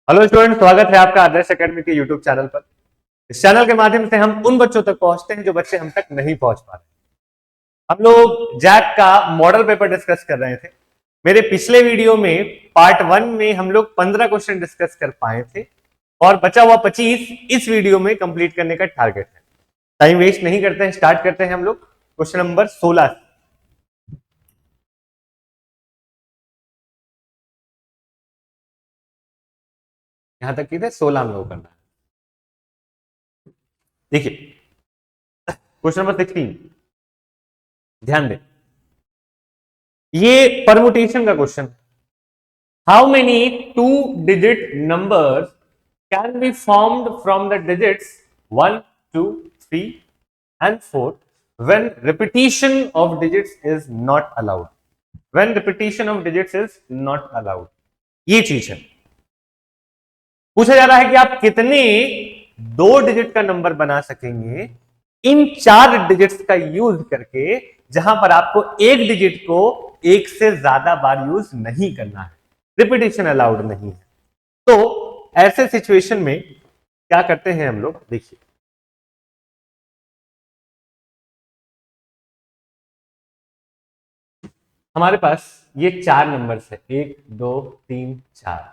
Hello student, स्वागत है आपका आदर्श एकेडमी के यूट्यूब चैनल पर। इस चैनल के माध्यम से हम उन बच्चों तक पहुंचते हैं जो बच्चे हम तक नहीं पहुंच पा रहे। हम लोग जैक का मॉडल पेपर डिस्कस कर रहे थे। मेरे पिछले वीडियो में पार्ट 1 में हम लोग 15 क्वेश्चन डिस्कस कर पाए थे और बचा हुआ 25 इस वीडियो में कंप्लीट करने का टारगेट है। टाइम वेस्ट नहीं करते हैं, स्टार्ट करते हैं हम लोग क्वेश्चन नंबर 16 से। यहां तक की थे 16 में वो करना है। देखिए क्वेश्चन नंबर 16, ध्यान दें, ये परमुटेशन का question. How many 2-digit numbers can be formed from the digits 1, 2, 3 and 4 when repetition of digits is not allowed? When repetition of digits is not allowed, ये चीज है। पूछा जा रहा है कि आप कितने 2 डिजिट का नंबर बना सकेंगे इन 4 डिजिट्स का यूज करके, जहां पर आपको एक डिजिट को एक से ज्यादा बार यूज नहीं करना है, रिपीटेशन अलाउड नहीं है। तो ऐसे सिचुएशन में क्या करते हैं हम लोग, देखिए हमारे पास ये 4 नंबर्स है, 1 2 3 4।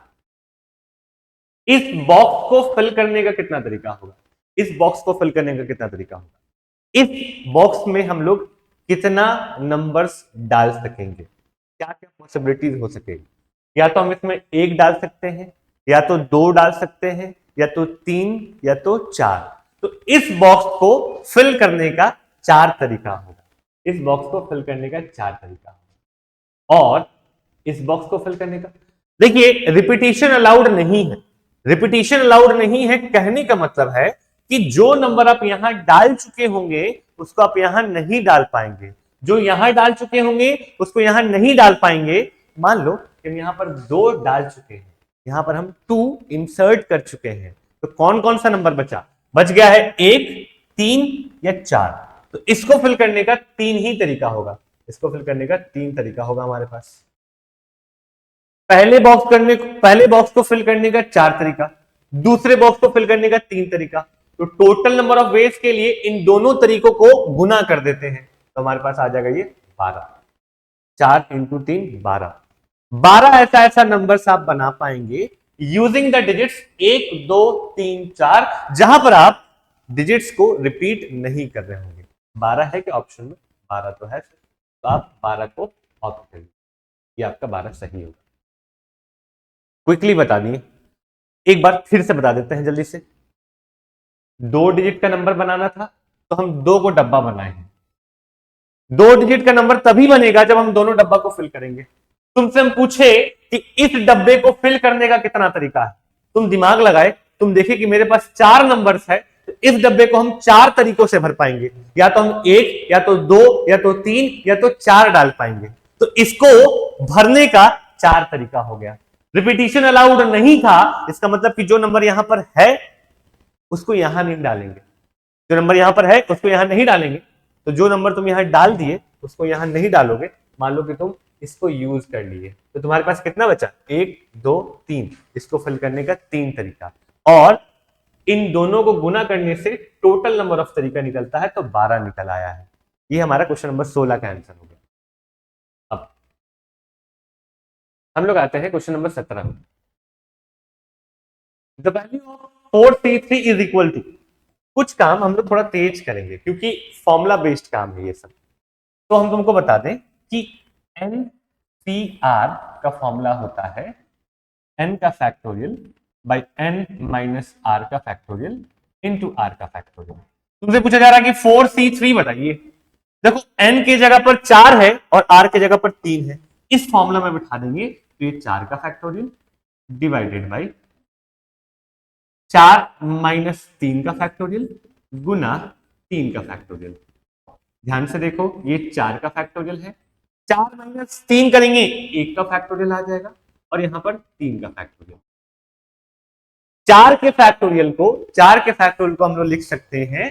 इस बॉक्स को फिल करने का कितना तरीका होगा? इस बॉक्स को फिल करने का कितना तरीका होगा? इस बॉक्स में हम लोग कितना नंबर्स डाल सकेंगे, क्या क्या पॉसिबिलिटीज हो सकेगी? या तो हम इसमें 1 डाल सकते हैं, या तो 2 डाल सकते हैं, या तो 3, या तो 4। तो इस बॉक्स को फिल करने का 4 तरीका होगा। इस बॉक्स को फिल करने का 4 तरीका होगा। और इस बॉक्स को फिल करने का, देखिए रिपीटेशन अलाउड नहीं है। रिपीटेशन अलाउड नहीं है कहने का मतलब है कि जो नंबर आप यहां डाल चुके होंगे उसको आप यहां नहीं डाल पाएंगे, जो यहां डाल चुके होंगे उसको यहां नहीं डाल पाएंगे। मान लो कि हम यहां पर 2 डाल चुके हैं, यहां पर हम 2 इंसर्ट कर चुके हैं, तो कौन कौन सा नंबर बचा? बच गया है 1, 3 या 4। तो इसको फिल करने का 3 ही तरीका होगा। इसको फिल करने का 3 तरीका होगा हमारे पास। पहले बॉक्स को फिल करने का 4 तरीका, दूसरे बॉक्स को फिल करने का 3 तरीका। तो टोटल नंबर ऑफ वेज के लिए इन दोनों तरीकों को गुना कर देते हैं, तो हमारे पास आ जाएगा ये 12। 4 इंटू 3 12। 12 ऐसा नंबर आप बना पाएंगे यूजिंग द डिजिट्स 1 2 3 4, जहां पर आप डिजिट्स को रिपीट नहीं कर रहे होंगे। 12 है कि ऑप्शन में? 12 तो है, तो आप 12 को ऑप्ट करिए, ये आपका 12 सही होगा। क्विकली बता दिए, एक बार फिर से बता देते हैं जल्दी से। 2 डिजिट का नंबर बनाना था तो हम 2 को डब्बा बनाए हैं। 2 डिजिट का नंबर तभी बनेगा जब हम दोनों डब्बा को फिल करेंगे। तुमसे हम पूछे कि इस डब्बे को फिल करने का कितना तरीका है, तुम दिमाग लगाए, तुम देखे कि मेरे पास 4 नंबर्स है, तो इस डब्बे को हम 4 तरीकों से भर पाएंगे। या तो हम 1, या तो 2, या तो 3, या तो 4 डाल पाएंगे। तो इसको भरने का 4 तरीका हो गया। रिपीटिशन अलाउड नहीं था, इसका मतलब कि जो नंबर यहां पर है उसको यहां नहीं डालेंगे, जो नंबर यहां पर है उसको यहां नहीं डालेंगे। तो जो नंबर तुम यहां डाल दिए उसको यहां नहीं डालोगे। मान लो कि तुम इसको यूज कर लिए, तो तुम्हारे पास कितना बचा? 1 2 3। इसको फिल करने का 3 तरीका, और इन दोनों को गुना करने से टोटल नंबर ऑफ तरीका निकलता है, तो 12 निकल आया है। ये हमारा क्वेश्चन नंबर 16 का आंसर हो गया। अब हम लोग आते हैं क्वेश्चन नंबर 17 में। The value of 4c3 is equal to, कुछ काम हम लोग थोड़ा तेज करेंगे क्योंकि फॉर्मूला बेस्ड काम है ये सब। तो हम तुमको बता दें कि NCR का फॉर्मूला होता है n का factorial by n minus r का फैक्टोरियल इंटू r का फैक्टोरियल। तुमसे पूछा जा रहा है कि 4c3 बताइए। देखो n की जगह पर 4 है और r की जगह पर 3 है, इस फॉर्मूला में बिठा देंगे तो ये 4 का फैक्टोरियल डिवाइडेड बाई 4 माइनस 3 का फैक्टोरियल गुना 3 का फैक्टोरियल। ध्यान से देखो, ये 4 का फैक्टोरियल है, 4 माइनस 3 करेंगे 1 का फैक्टोरियल आ जाएगा, और यहां पर 3 का फैक्टोरियल। 4 के फैक्टोरियल को हम लोग लिख सकते हैं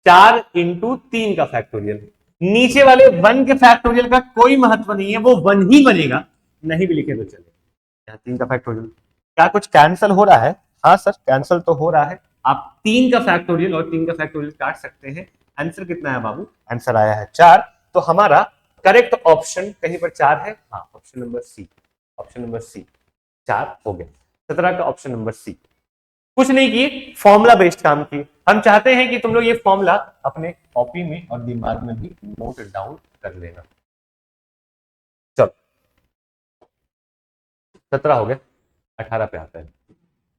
4 इंटू 3 का फैक्टोरियल। नीचे वाले 1 के फैक्टोरियल का कोई महत्व नहीं है, वो 1 ही बनेगा, नहीं भी लिखे तो चले। यहां 3 का फैक्टोरियल, क्या कुछ कैंसिल हो रहा है? हाँ सर, कैंसिल तो हो रहा है। आप 3 का फैक्टोरियल और 3 का फैक्टोरियल काट सकते हैं। आंसर कितना है बाबू? आंसर आया है 4। तो हमारा करेक्ट ऑप्शन कहीं पर 4 है। हाँ, option number C. Option number C 4 हो गया। 17 का ऑप्शन नंबर सी। कुछ नहीं किए, फॉर्मूला बेस्ड काम किए। हम चाहते हैं कि तुम लोग ये फॉर्मूला अपने कॉपी में और दिमाग में भी नोट डाउन कर लेना। चलो, 17 हो गया। 18 पे आता है।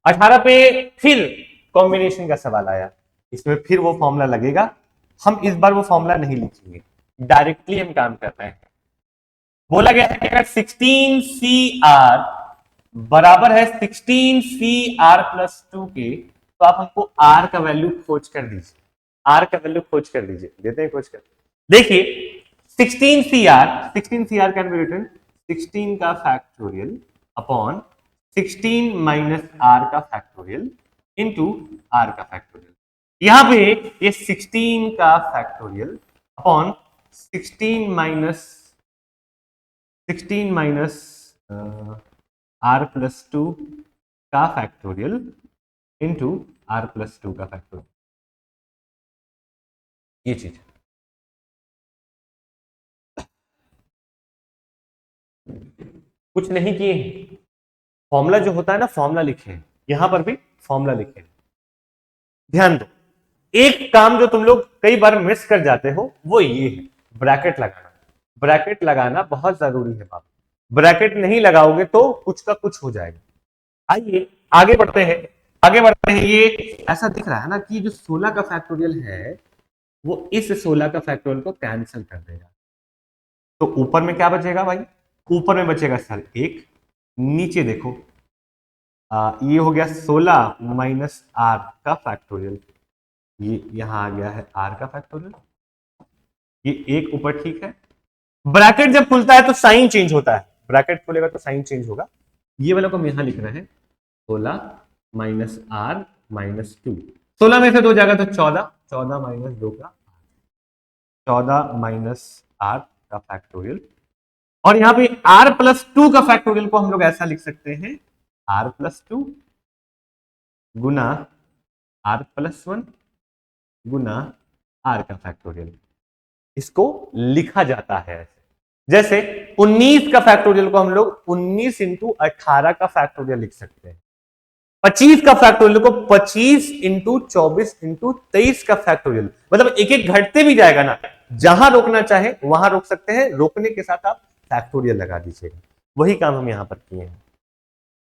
18 पे फिर कॉम्बिनेशन का सवाल आया। इसमें फिर वो फॉर्मूला लगेगा। हम इस बार वो फॉर्मूला नहीं लिखेंगे, डायरेक्टली हम काम कर रहे हैं। बोला गया है कि अगर 16 सी आर बराबर है 16 सी आर प्लस 2 के, तो आप हमको आर का वैल्यू खोज कर दीजिए। आर का वैल्यू खोज कर दीजिए। देते हैं खोज कर। देखिए, 16 C r can be written 16 का फैक्टोरियल अपॉन 16 माइनस आर का फैक्टोरियल इंटू आर का फैक्टोरियल। यहां पे ये 16 का factorial upon 16 minus r plus 2 का फैक्टोरियल इंटू आर प्लस 2 का फैक्टोरियल। ये चीज कुछ नहीं किए हैं। फॉर्मूला जो होता है ना, फॉर्मूला लिखे हैं। यहां पर भी फॉर्मूला लिखे हैं। ध्यान दो, एक काम जो तुम लोग कई बार मिस कर जाते हो वो ये है, ब्रैकेट लगाना। ब्रैकेट लगाना बहुत जरूरी है बाबू। ब्रैकेट नहीं लगाओगे तो कुछ का कुछ हो जाएगा। आइए आगे बढ़ते हैं। आगे बढ़ते हैं। ये ऐसा दिख रहा है ना कि जो 16 का फैक्टोरियल है वो इस 16 का फैक्टोरियल को कैंसिल कर देगा। तो ऊपर में क्या बचेगा भाई? ऊपर में बचेगा सर एक। नीचे देखो, ये हो गया 16 माइनस आर का फैक्टोरियल। ये यहां आ गया है आर का फैक्टोरियल। ये एक ऊपर ठीक है। ब्रैकेट जब खुलता है तो साइन चेंज होता है। ब्रैकेट खुलेगा तो साइन चेंज होगा। ये वाला को हम यहां लिख रहे हैं 16 माइनस आर माइनस 2। 16 में से 2 जाएगा तो 14। 14 माइनस 2 का 14 माइनस आर का फैक्टोरियल। और यहां पे आर प्लस 2 का फैक्टोरियल को हम लोग ऐसा लिख सकते हैं, आर प्लस 2 गुना आर प्लस 1 गुना आर का फैक्टोरियल। इसको लिखा जाता है ऐसे। जैसे 19 का फैक्टोरियल को हम लोग 19 इंटू 18 का फैक्टोरियल लिख सकते हैं। 25 का फैक्टोरियल को 25 इंटू 24 इंटू 23 का फैक्टोरियल। मतलब एक एक घटते भी जाएगा ना, जहां रोकना चाहे वहां रोक सकते हैं। रोकने के साथ आप फैक्टोरियल लगा दीजिएगा। वही काम हम यहां पर किए हैं।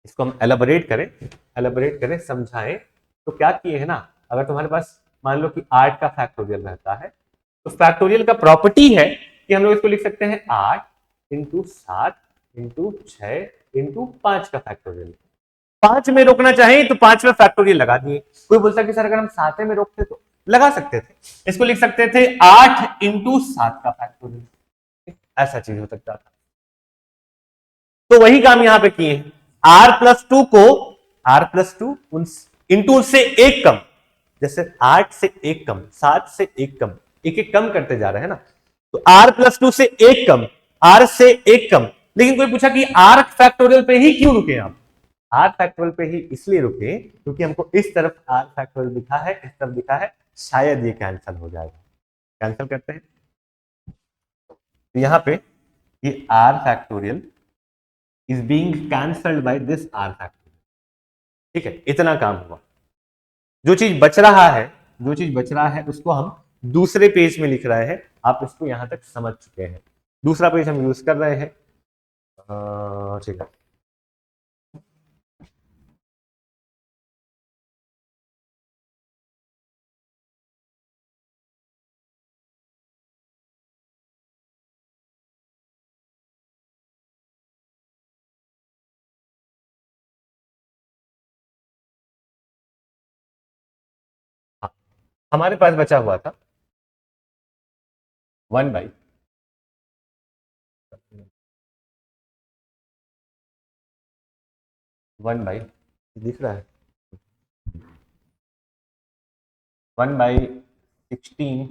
इसको हम एलाबोरेट करें, समझाएं। तो क्या किए हैं ना, अगर तुम्हारे पास मान लो कि 8 का फैक्टोरियल रहता है, तो फैक्टोरियल का प्रॉपर्टी है कि हम लोग इसको लिख सकते हैं 8 इंटू 7 इंटू 6 इंटू 5 का फैक्टोरियल। 5 में रोकना चाहे तो 5 में फैक्टोरियल लगा दिए। कोई बोलता कि सर अगर हम 7 में रोकते तो लगा सकते थे। इसको लिख सकते थे 8 इंटू 7 का फैक्टोरियल। ऐसा चीज हो सकता था। तो वही काम यहां पे किए हैं। आर प्लस टू को आर प्लस टू इंटू से एक कम, जैसे 8 से एक कम, 7 से एक कम, एक एक कम करते जा रहे हैं ना। तो आर प्लस टू से एक कम, आर से एक कम। लेकिन कोई पूछा कि आर फैक्टोरियल पे ही क्यों रुके आप? आर फैक्टोरियल पे ही इसलिए रुके क्योंकि हमको इस तरफ आर फैक्टोरियल दिखा है, इस तरफ दिखा है, शायद ये कैंसिल हो जाएगा। कैंसिल करते हैं। तो यहां पे ये r factorial is being cancelled by this r factorial. ठीक है, इतना काम हुआ। जो चीज बच रहा है, जो चीज बच रहा है उसको हम दूसरे पेज में लिख रहे हैं। आप इसको यहां तक समझ चुके हैं। दूसरा पेज हम यूज कर रहे हैं। ठीक है। हाँ, हमारे पास बचा हुआ था 1 बाई 1 बाई, दिख रहा है 1/16।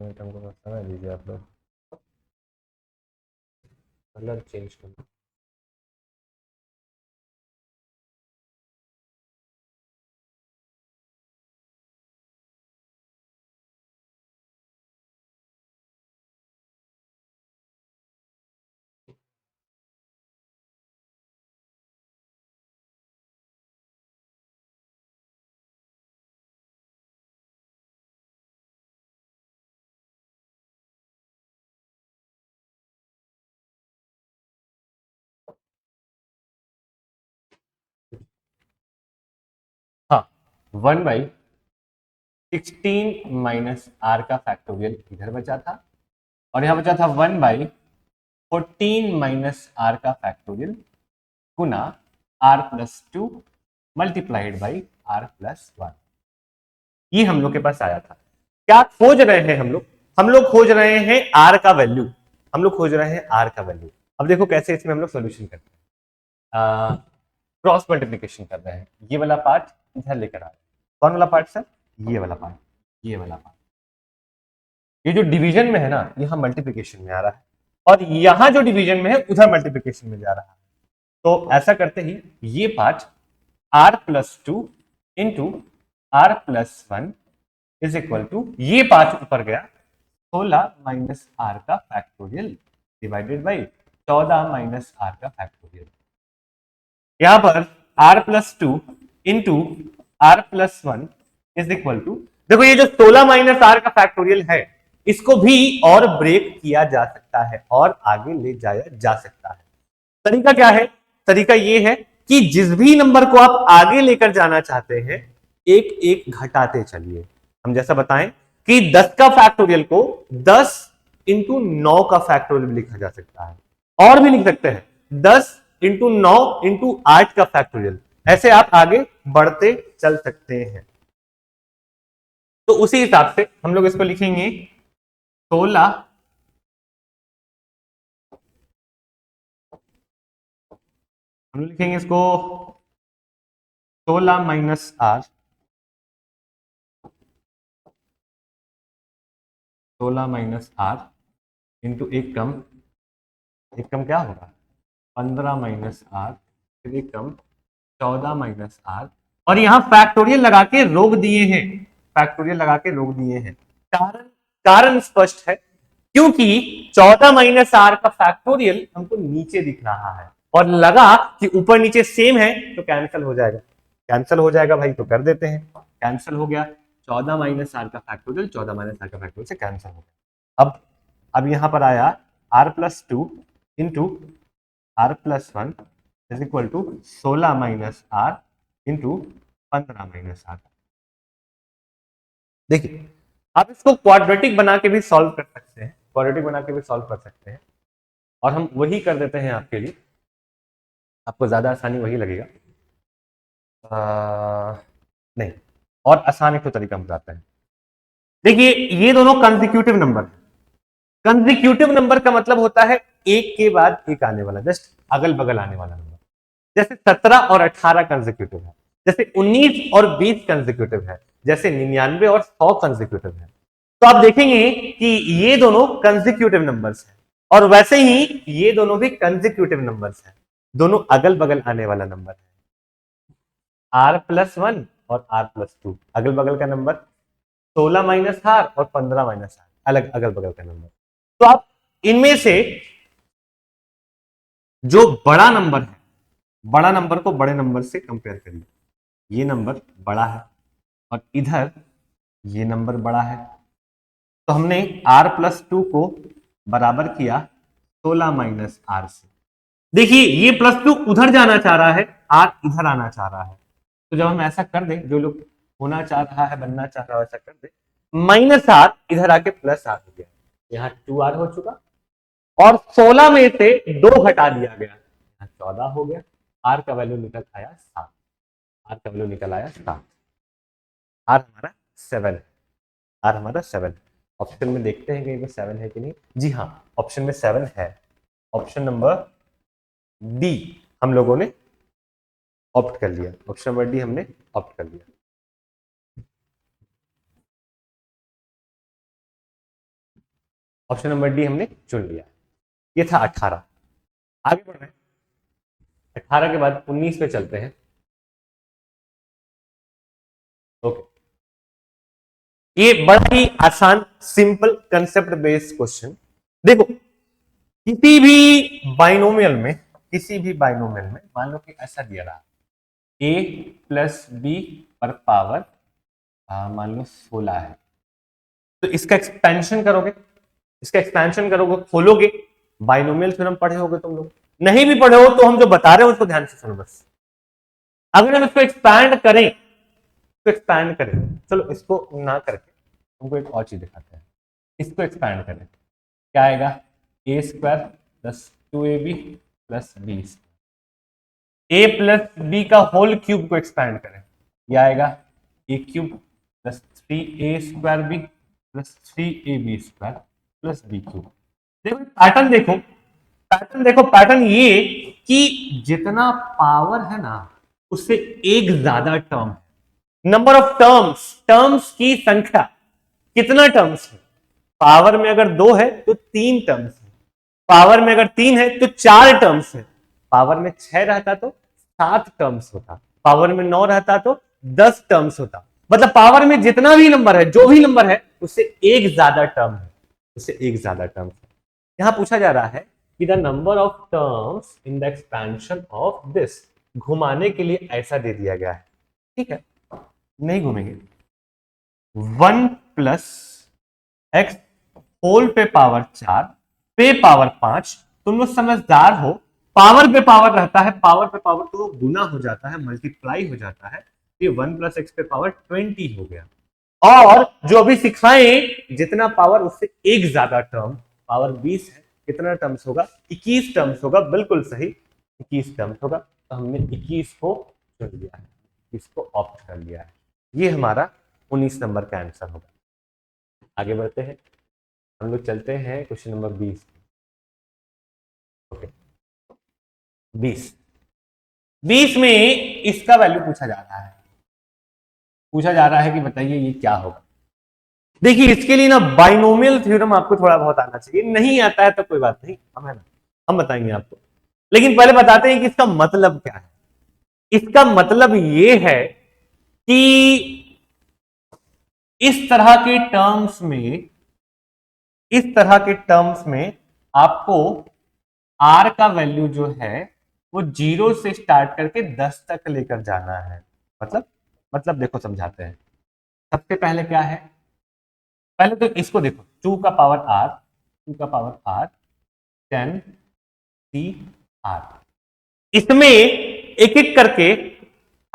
मिनट हमको समय दीजिए आप लोग। कलर चेंज करना। हाँ, 1/16 - r का फैक्टोरियल इधर बचा था, और यहां बचा था 1/14 - r का factorial Guna r+2 multiplied by r+1। ये हम लोग के पास आया था। क्या खोज रहे हैं हम लोग? हम लोग खोज रहे हैं r का वैल्यू। हम लोग खोज रहे हैं r का वैल्यू। अब देखो कैसे इसमें हम लोग सोल्यूशन करते हैं। क्रॉस मल्टीप्लीकेशन कर रहे हैं, ये वाला पार्ट इधर लेकर आ रहे हैं। कौन वाला पार्ट सर? ये वाला पार्ट, ये वाला पार्ट। ये जो डिवीजन में है ना, यहां मल्टीप्लीकेशन में आ रहा है, और यहां जो डिवीजन में है उधर मल्टीप्लीकेशन में जा रहा है। तो ऐसा करते ही ये part r+2 into r+1 is equal to, ये पार्ट ऊपर गया 16 माइनस r का factorial divided by 14 minus r का फैक्टोरियल। यहां पर r+2 into r+1 is equal to, देखो ये जो 16 माइनस r का फैक्टोरियल है, इसको भी और ब्रेक किया जा सकता है और आगे ले जाया जा सकता है। तरीका क्या है? तरीका ये है कि जिस भी नंबर को आप आगे लेकर जाना चाहते हैं, एक एक घटाते चलिए। हम जैसा बताएं कि 10 का फैक्टोरियल को 10 इंटू 9 का फैक्टोरियल लिखा जा सकता है, और भी लिख सकते हैं 10 इंटू 9 इंटू 8 का फैक्टोरियल। ऐसे आप आगे बढ़ते चल सकते हैं। तो उसी हिसाब से हम लोग इसको लिखेंगे 16, हम लोग लिखेंगे इसको 16 minus r, 16 minus r into एक कम क्या होगा 15 माइनस r, फिर एक कम 14 माइनस r, और यहां फैक्टोरियल लगा के रोक दिए हैं। फैक्टोरियल लगा के रोक दिए हैं। कारण कारण स्पष्ट है, क्योंकि 14 माइनस आर का फैक्टोरियल हमको नीचे दिख रहा है, और लगा कि ऊपर नीचे सेम है तो कैंसिल हो जाएगा। कैंसिल हो जाएगा भाई, तो कर देते हैं। कैंसिल हो गया, 14 माइनस आर का फैक्टोरियल 14 माइनस आर का फैक्टोरियल से कैंसिल हो गया। अब यहां पर आया r+2 into r+1 is equal to 16 minus r into 15 minus r. देखिए, आप इसको क्वाड्रेटिक बना के भी सॉल्व कर सकते हैं, क्वाड्रेटिक बना के भी सॉल्व कर सकते हैं, और हम वही कर देते हैं आपके लिए, आपको ज्यादा आसानी वही लगेगा। नहीं, और आसान एक तो तरीका हम बताते हैं। देखिए, ये दोनों कंसेक्यूटिव नंबर है। कंसेक्यूटिव नंबर का मतलब होता है एक के बाद एक आने वाला, जस्ट अगल बगल आने वाला नंबर। जैसे 17 और 18 कंसेक्यूटिव है, जैसे 19 और 20 कंसेक्यूटिव है, जैसे 99 और 100 कंसेक्यूटिव है। तो आप देखेंगे कि ये दोनों कंसेक्यूटिव नंबर्स हैं, और वैसे ही ये दोनों भी कंसेक्यूटिव नंबर्स हैं, दोनों अगल बगल आने वाला नंबर है। r+1 और r+2 अगल बगल का नंबर, 16 माइनस r और 15 माइनस r अलग अगल बगल का नंबर। तो आप इनमें से जो बड़ा नंबर है, बड़ा नंबर को बड़े नंबर से कंपेयर करिए। ये नंबर बड़ा है और इधर ये नंबर बड़ा है, तो हमने r+2 को बराबर किया 16 माइनस r से। देखिए, ये +2 उधर जाना चाह रहा है, r इधर आना चाह रहा है। तो जब हम ऐसा कर दें, जो लोग होना चाह रहा है, बनना चाह रहा है, वैसा कर दे, माइनस r इधर आके प्लस r हो गया, यहाँ 2r हो चुका, और 16 में से 2 घटा दिया गया, यहाँ 14 हो गया। r का वैल्यू निकल आया 7, r का वैल्यू निकल आया 7। r हमारा 7 है, r हमारा 7। ऑप्शन में देखते हैं कहीं पे 7 है कि नहीं। जी हाँ, ऑप्शन में 7 है। ऑप्शन नंबर डी हम लोगों ने ऑप्ट कर लिया, ऑप्शन नंबर डी हमने ऑप्ट कर लिया। ऑप्शन नंबर डी हमने चुन लिया। ये था 18। आगे बढ़ रहे हैं, 18 के बाद 19 पे चलते हैं। ओके, ये बड़ा ही आसान सिंपल कंसेप्ट बेस्ड क्वेश्चन। देखो, किसी भी बाइनोमियल में, किसी भी बाइनोमियल में मान लो कि ऐसा दिया रहा a प्लस बी पर पावर मान लो 16 है, तो इसका एक्सपेंशन करोगे, इसका एक्सपेंशन करोगे, खोलोगे, बाइनोमियल थ्योरम पढ़े होगे तुम लोग, नहीं भी पढ़े हो तो हम जो बता रहे हैं उसको ध्यान से सुनो बस। अगर हम इसको एक्सपैंड करें, तो एक्सपैंड करें, चलो इसको ना करके तुमको एक और चीज दिखाते हैं, इसको एक्सपैंड करें, क्या आएगा, A square plus 2ab plus B, A plus B का होल क्यूब को एक्सपैंड करें, यह आएगा A cube plus 3a square B plus 3ab square plus B cube. देखो पैटर्न देखो, पैटर्न देखो, पैटर्न ये कि जितना पावर है ना उससे एक ज्यादा टर्म है, नंबर ऑफ टर्म्स, टर्म्स की संख्या, कितना टर्म्स है, पावर में अगर 2 है तो 3 टर्म्स है, पावर में अगर 3 है तो 4 टर्म्स है, पावर में 6 रहता तो 7 टर्म्स होता, पावर में 9 रहता तो 10 टर्म्स होता। मतलब पावर में जितना भी नंबर है, जो भी नंबर है, उससे एक ज्यादा टर्म है, उससे एक ज्यादा टर्म है। यहां पूछा जा रहा है कि the number of terms in the expansion of this, घुमाने के लिए ऐसा दे दिया गया है, ठीक है, नहीं घूमेंगे, 1 प्लस एक्स होल पे पावर 4 पे पावर 5, तुम लोग समझदार हो, पावर पे पावर रहता है, पावर पे पावर तो गुना हो जाता है, मल्टीप्लाई हो जाता है, ये 1 प्लस एक्स पे पावर 20 हो गया। और जो अभी सिखाएं, जितना पावर उससे एक ज्यादा टर्म, पावर 20 है, कितना टर्म्स होगा, 21 टर्म्स होगा, बिल्कुल सही, 21 टर्म्स होगा, तो हमने 21 को चुन लिया है, इसको ऑप्ट कर लिया है, ये हमारा 19 नंबर का आंसर होगा। आगे बढ़ते हैं, हम लोग चलते हैं क्वेश्चन नंबर 20। ओके, 20 में इसका वैल्यू पूछा जा रहा है, पूछा जा रहा है कि बताइए ये क्या होगा। देखिए इसके लिए ना बाइनोमियल थ्योरम आपको थोड़ा बहुत आना चाहिए, नहीं आता है तो कोई बात नहीं, हम है ना, हम बताएंगे आपको, लेकिन पहले बताते हैं कि इसका मतलब क्या है। इसका मतलब ये है कि इस तरह के टर्म्स में, इस तरह के टर्म्स में आपको आर का वैल्यू जो है वो 0 से स्टार्ट करके 10 तक लेकर जाना है। मतलब देखो समझाते हैं। सबसे पहले क्या है, पहले तो इसको देखो, 2 का पावर आर, 2 का पावर आर 10 सी आर, इसमें एक एक करके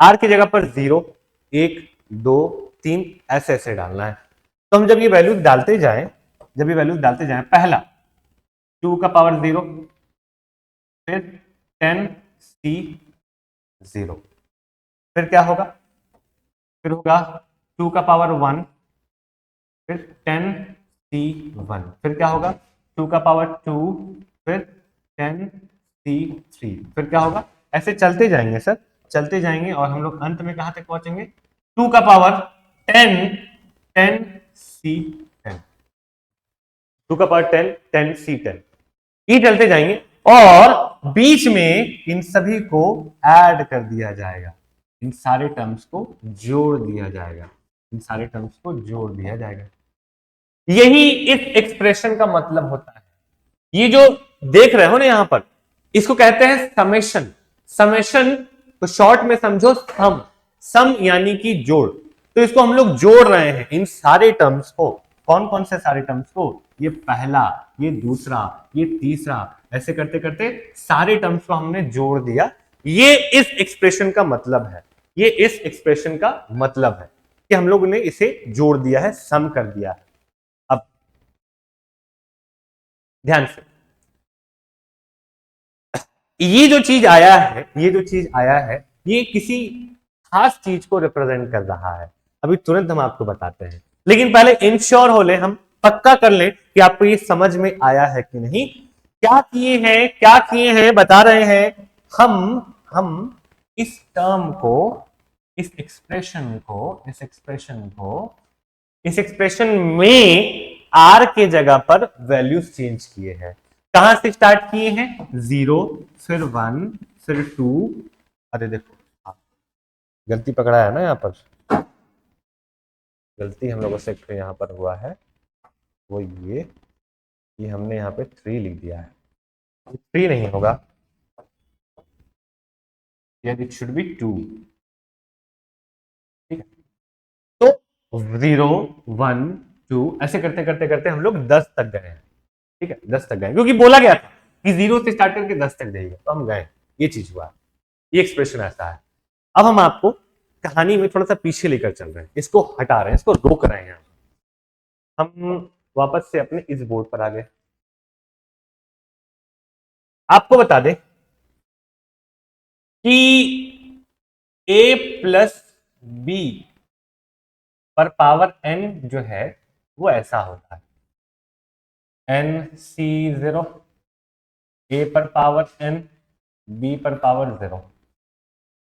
आर की जगह पर 0 1 2 3 ऐसे ऐसे डालना है। तो हम जब ये वैल्यू डालते जाएं, जब ये वैल्यू डालते जाएं, पहला 2 का पावर 0, फिर 10 सी 0, फिर क्या होगा, फिर होगा 2 का पावर 1, फिर 10 सी 1, फिर क्या होगा 2 का पावर 2, फिर 10 सी 3, फिर क्या होगा, ऐसे चलते जाएंगे सर, चलते जाएंगे और हम लोग अंत में कहां तक पहुंचेंगे, 2 का पावर 10 10 सी 10, 2 का पावर 10 10 सी 10, ये चलते जाएंगे और बीच में इन सभी को ऐड कर दिया जाएगा, इन सारे टर्म्स को जोड़ दिया जाएगा, इन सारे टर्म्स को जोड़ दिया जाएगा। यही इस एक्सप्रेशन का मतलब होता है। ये जो देख रहे हो ना यहां पर, इसको कहते हैं समेशन। समेशन तो शॉर्ट में समझो सम, सम यानी कि जोड़। तो इसको हम लोग जोड़ रहे हैं इन सारे टर्म्स को। कौन कौन से सारे टर्म्स को, ये पहला, ये दूसरा, ये तीसरा, ऐसे करते करते सारे टर्म्स को हमने जोड़ दिया। ये इस एक्सप्रेशन का मतलब है, ये इस एक्सप्रेशन का मतलब है कि हम लोग ने इसे जोड़ दिया है, सम कर दिया है। अब ध्यान से, ये जो चीज आया है, ये जो चीज आया है, ये किसी खास चीज को रिप्रेजेंट कर रहा है। अभी तुरंत हम आपको बताते हैं, लेकिन पहले इंश्योर हो ले, हम पक्का कर ले कि आपको ये समझ में आया है कि नहीं। क्या किए हैं, क्या किए हैं बता रहे हैं हम इस टर्म को, इस एक्सप्रेशन को, इस एक्सप्रेशन को, इस एक्सप्रेशन में आर के जगह पर वैल्यूज चेंज किए हैं। कहां से स्टार्ट किए हैं? 0, फिर 1, फिर 2। अरे देखो, गलती पकड़ा है ना यहाँ पर, गलती हम लोगों से यहाँ पर हुआ है वो ये कि हमने यहाँ पे 3 लिख दिया है। 3 नहीं होगा, इट शुड बी 2। ठीक है, तो 0, 1, 2 ऐसे करते करते करते हम लोग 10 तक गए हैं। ठीक है, 10 तक गए क्योंकि बोला गया था कि 0 से स्टार्ट करके 10 तक जाइए, तो हम गए, ये चीज हुआ, ये एक्सप्रेशन ऐसा है। अब हम आपको कहानी में थोड़ा सा पीछे लेकर चल रहे हैं, इसको हटा रहे हैं, इसको रोक रहे हैं। हम वापस से अपने इस बोर्ड पर आ गए। आपको बता दें कि a प्लस बी पर पावर n जो है वो ऐसा होता है, nc0, a पर पावर n, b पर पावर 0,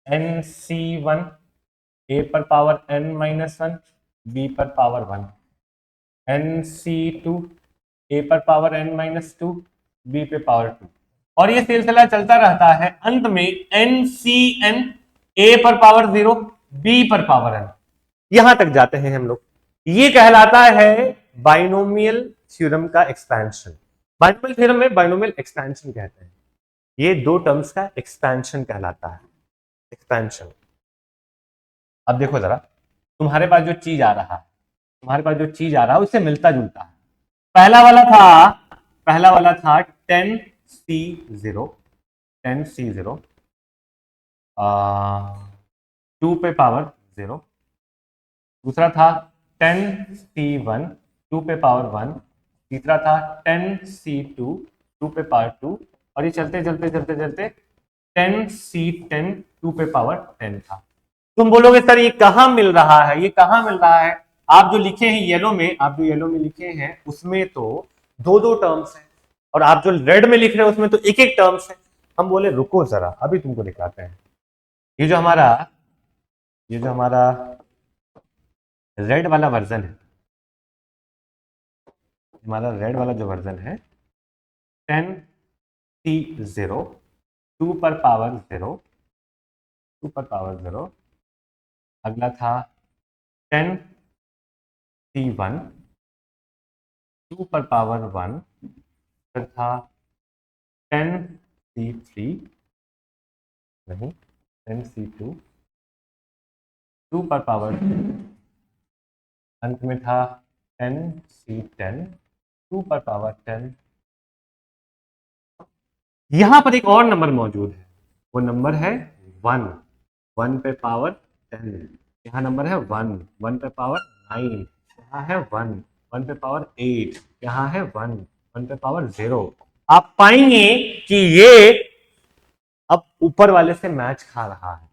nc1, a पर पावर n माइनस 1, b पर पावर 1, nc2, a पर पावर n माइनस 2, b पे पावर 2, और ये सिलसिला चलता रहता है। अंत में nCn, a पर पावर 0, b पर पावर n, यहां तक जाते हैं हम लोग। ये कहलाता है बाइनोमियल थ्योरम का एक्सपेंशन। बाइनोमियल थ्योरम में बाइनोमियल एक्सपेंशन कहते हैं, ये दो टर्म्स का एक्सपेंशन कहलाता है, एक्सपेंशन। अब देखो जरा, तुम्हारे पास जो चीज आ रहा है, तुम्हारे पास जो चीज आ रहा है उससे मिलता जुलता है। पहला वाला था 10C0, 10C0 2 पे पावर 0। दूसरा था 10C1 2 पे पावर 1। तीसरा था 10C2 2 पे पावर 2। और ये चलते चलते चलते चलते 10C10 2 पे पावर 10 था। तुम बोलोगे सर ये कहां मिल रहा है, ये कहां मिल रहा है? आप जो लिखे हैं येलो में, आप जो येलो में लिखे हैं उसमें तो दो दो टर्म्स हैं, और आप जो रेड में लिख रहे हैं उसमें तो एक एक टर्म्स है। हम बोले रुको जरा, अभी तुमको दिखाते हैं। ये जो हमारा रेड वाला वर्जन है, हमारा रेड वाला जो वर्जन है 10C0 2 पर पावर 0, 2 पर पावर 0। अगला था 10C1 2 पर पावर 1। फिर था 10C3, नहीं 10C2 2 पर पावर 2। अंत में था 10C10 2 पर पावर 10। यहां पर एक और नंबर मौजूद है, वो नंबर है 1, 1 पे पावर 10। यहाँ नंबर है 1, 1 पे पावर 9। यहाँ है 1, 1 पे पावर 8। यहाँ है 1, 1 पे पावर 0। आप पाएंगे कि ये अब ऊपर वाले से मैच खा रहा है,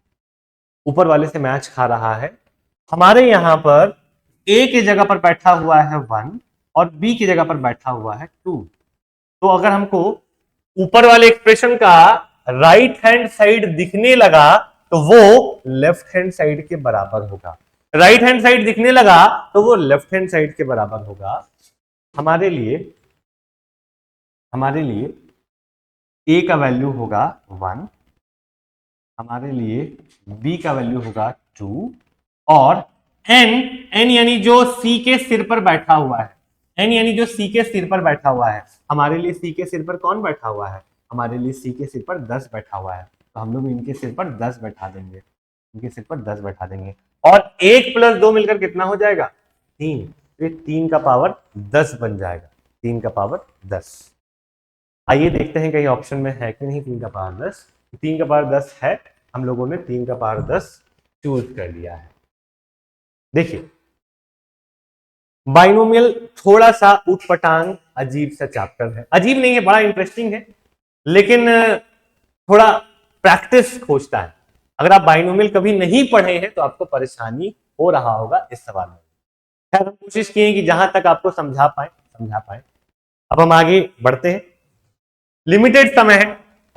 ऊपर वाले से मैच खा रहा है। हमारे यहां पर ए की जगह पर बैठा हुआ है 1 और बी की जगह पर बैठा हुआ है 2। तो अगर हमको ऊपर वाले एक्सप्रेशन का राइट हैंड साइड दिखने लगा तो वो लेफ्ट हैंड साइड के बराबर होगा। राइट हैंड साइड दिखने लगा तो वो लेफ्ट हैंड साइड के बराबर होगा। हमारे लिए ए का वैल्यू होगा 1, हमारे लिए बी का वैल्यू होगा 2, और एन यानी जो सी के सिर पर बैठा हुआ है, एन यानी जो सी के सिर पर बैठा हुआ है, हमारे लिए सी के सिर पर कौन बैठा हुआ है? हमारे लिए सी के सिर पर 10 बैठा हुआ है, तो हम लोग इनके सिर पर 10 बैठा देंगे, इनके सिर पर 10 बैठा देंगे। और 1 प्लस 2 मिलकर कितना हो जाएगा? 3। तो 3 का पावर 10 बन जाएगा, 3 का पावर 10। आइए देखते हैं कहीं ऑप्शन में है कि नहीं 3 का पावर 10। 3 का पावर 10 है, हम लोगों ने 3 का पावर 10 चूज कर लिया है। देखिए, बाइनोमियल थोड़ा सा उटपटांग अजीब सा चैप्टर है, अजीब नहीं है, बड़ा इंटरेस्टिंग है, लेकिन थोड़ा प्रैक्टिस खोजता है। अगर आप बाइनोमियल कभी नहीं पढ़े हैं तो आपको परेशानी हो रहा होगा इस सवाल में। खैर, हम कोशिश किए कि जहां तक आपको समझा पाए। अब हम आगे बढ़ते हैं, लिमिटेड समय है,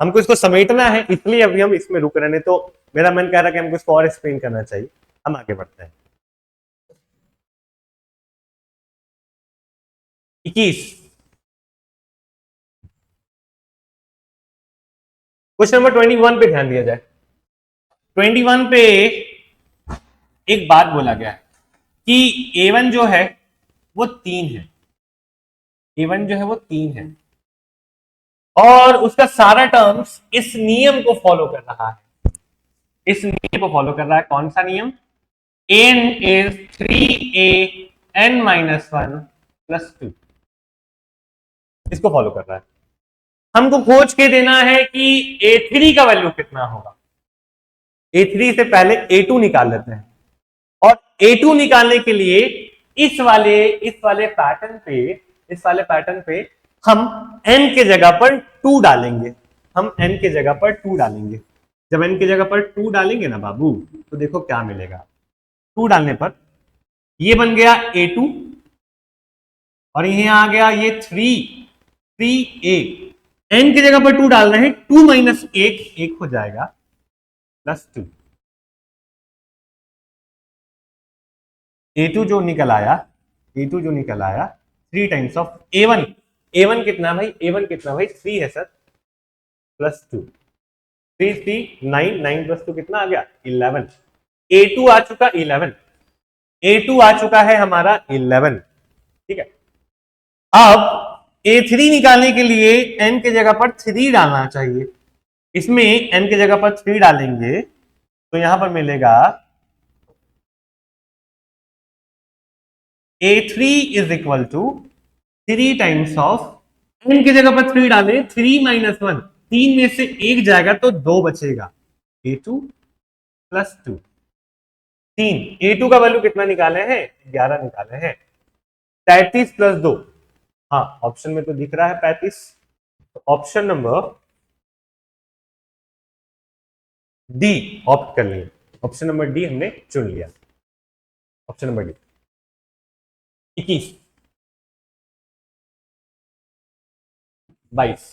हमको इसको समेटना है, इसलिए अभी हम इसमें रुक रहे हैं। तो मेरा मन कह रहा है कि हमको इसको और एक्सप्लेन करना चाहिए। हम आगे बढ़ते हैं। 21 क्वेश्चन नंबर 21 पे ध्यान दिया जाए। 21 पे एक बात बोला गया है कि A1 जो है वो 3 है, A1 जो है वो 3 है और उसका सारा टर्म्स इस नियम को फॉलो कर रहा है, इस नियम को फॉलो कर रहा है। कौन सा नियम? n is 3an minus 1 plus 2, इसको फॉलो कर रहा है। हमको खोज के देना है कि A3 का वैल्यू कितना होगा। A3 से पहले A2 निकाल लेते हैं और A2 निकालने के लिए इस वाले पैटर्न पे हम n के जगह पर 2 डालेंगे। हम n के जगह पर 2 डालेंगे। जब n की जगह पर 2 डालेंगे ना बाबू, तो देखो क्या मिलेगा। 2 डालने पर ये बन गया A2 और यहां आ गया ये 3a। n की जगह पर 2 डाल रहे हैं, 2 माइनस 1 हो जाएगा प्लस 2। A2 जो निकल आया 3 टाइम्स ऑफ A1। A1 कितना भाई? A1 कितना भाई? 3 है सर, प्लस 2। 9 प्लस 2 कितना आ गया? 11। A2 आ चुका 11, A2 आ चुका है हमारा 11। ठीक है, अब A3 निकालने के लिए n की जगह पर 3 डालना चाहिए। इसमें n की जगह पर 3 डालेंगे तो यहां पर मिलेगा A3 is equal to 3 times of, n की जगह पर 3 डालें, 3 माइनस 1, 3 में से 1 जाएगा तो 2 बचेगा। A2 plus 2, 3। A2 का वैल्यू कितना निकाले हैं? 11 निकाले हैं। 33 प्लस 2, हाँ ऑप्शन में तो दिख रहा है 35। तो ऑप्शन नंबर डी ऑप्ट कर लिया। ऑप्शन नंबर डी हमने चुन लिया। Option number D 21, 22।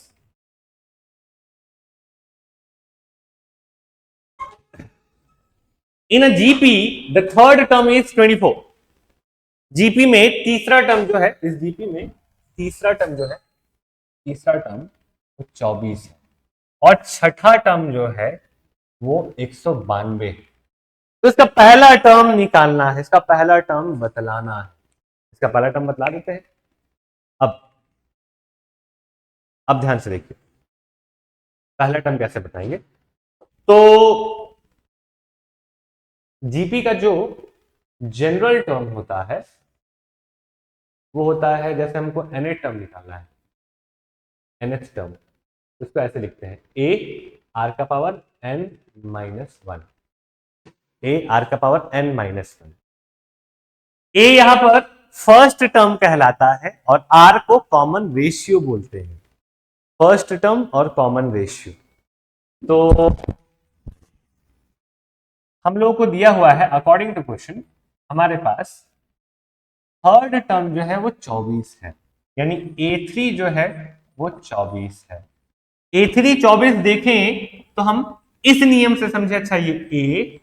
In a GP the third term is 24। GP में तीसरा टर्म जो है, इस जीपी में तीसरा टर्म जो है, तीसरा टर्म वो 24 है और छठा टर्म जो है वो 192 है। तो इसका पहला टर्म निकालना है, इसका पहला टर्म बतलाना है। इसका पहला टर्म बतला देते हैं। अब ध्यान से देखिए पहला टर्म कैसे बताएंगे। तो जीपी का जो जनरल टर्म होता है वो होता है, जैसे हमको nth टर्म निकालना है, nth टर्म, उसको ऐसे लिखते हैं a r का power n minus 1, a r का पावर n माइनस 1। a यहां पर फर्स्ट टर्म कहलाता है और r को कॉमन रेशियो बोलते हैं, फर्स्ट टर्म और कॉमन रेशियो। तो हम लोगों को दिया हुआ है अकॉर्डिंग टू क्वेश्चन, हमारे पास थर्ड टर्म जो है वो 24 है, यानी A3 जो है वो 24 है। A3 24 देखें तो हम इस नियम से समझे। अच्छा ये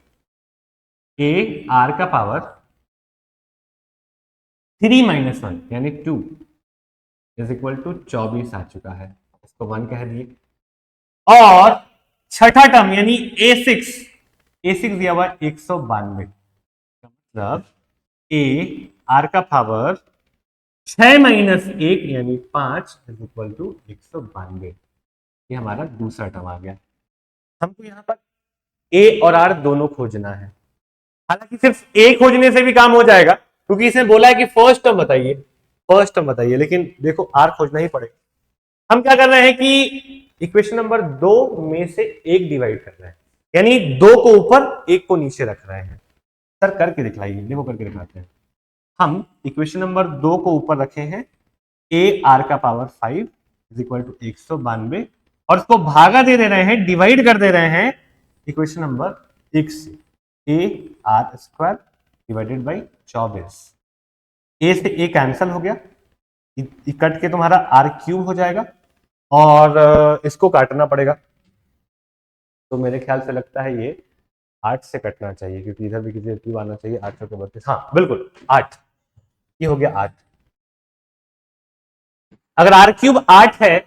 A R का पावर 3 माइनस 1 यानी 2 इज इक्वल टू 24 आ चुका है, इसको 1 कह दिए। और छठा टर्म यानी A6 दिया हुआ 192, मतलब A R का पावर 6 माइनस 1 यानी 5 इज इक्वल टू 192। ये हमारा दूसरा टर्म आ गया। हमको यहाँ पर A और R दोनों खोजना है। हालांकि सिर्फ A खोजने से भी काम हो जाएगा, क्योंकि इसने बोला है कि फर्स्ट टर्म बताइए, फर्स्ट टर्म बताइए, लेकिन देखो R खोजना ही पड़ेगा। हम क्या कर रहे हैं कि इक्वेशन नंबर 2 में से एक डिवाइड कर रहे हैं, यानी 2 को ऊपर 1 को नीचे रख रहे हैं। सर करके दिखलाइए, देखो करके दिखाते हैं। हम इक्वेशन नंबर 2 को ऊपर रखे हैं, A R का पावर 5 इज इक्वल टू 192 और उसको भागा दे रहे हैं, डिवाइड कर दे रहे हैं इक्वेशन नंबर 1 से, A R square divided by 24। A से A कैंसल हो गया, कट के तुम्हारा R क्यूब हो जाएगा और इसको काटना पड़ेगा। तो मेरे ख्याल से लगता है ये 8 से कटना चाहिए, क्योंकि इधर भी किसी क्यूब आना चाहिए। 8 के 32, हाँ बिल्कुल 8, ये हो गया 8। अगर R क्यूब 8 है,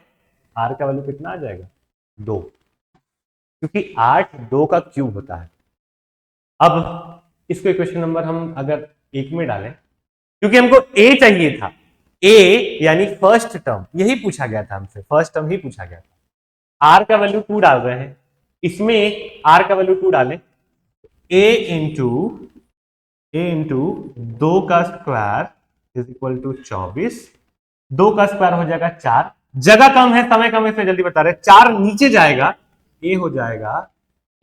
R का वैल्यू कितना आ जाएगा? 2। क्योंकि 8 2 का क्यूब होता है। अब इसको इक्वेशन नंबर हम अगर 1 में डालें, क्योंकि हमको ए चाहिए था, ए यानी फर्स्ट टर्म, यही पूछा गया था हमसे, फर्स्ट टर्म ही पूछा गया था। आर का वैल्यू 2 डाल रहे हैं, इसमें आर का वैल्यू 2 डालें, ए इंटू 2 का स्क्वायर इज इक्वल टू 24, 2 का स्क्वायर हो जाएगा 4, जगह कम है समय कम है इसलिए जल्दी बता रहे, 4 नीचे जाएगा, ए हो जाएगा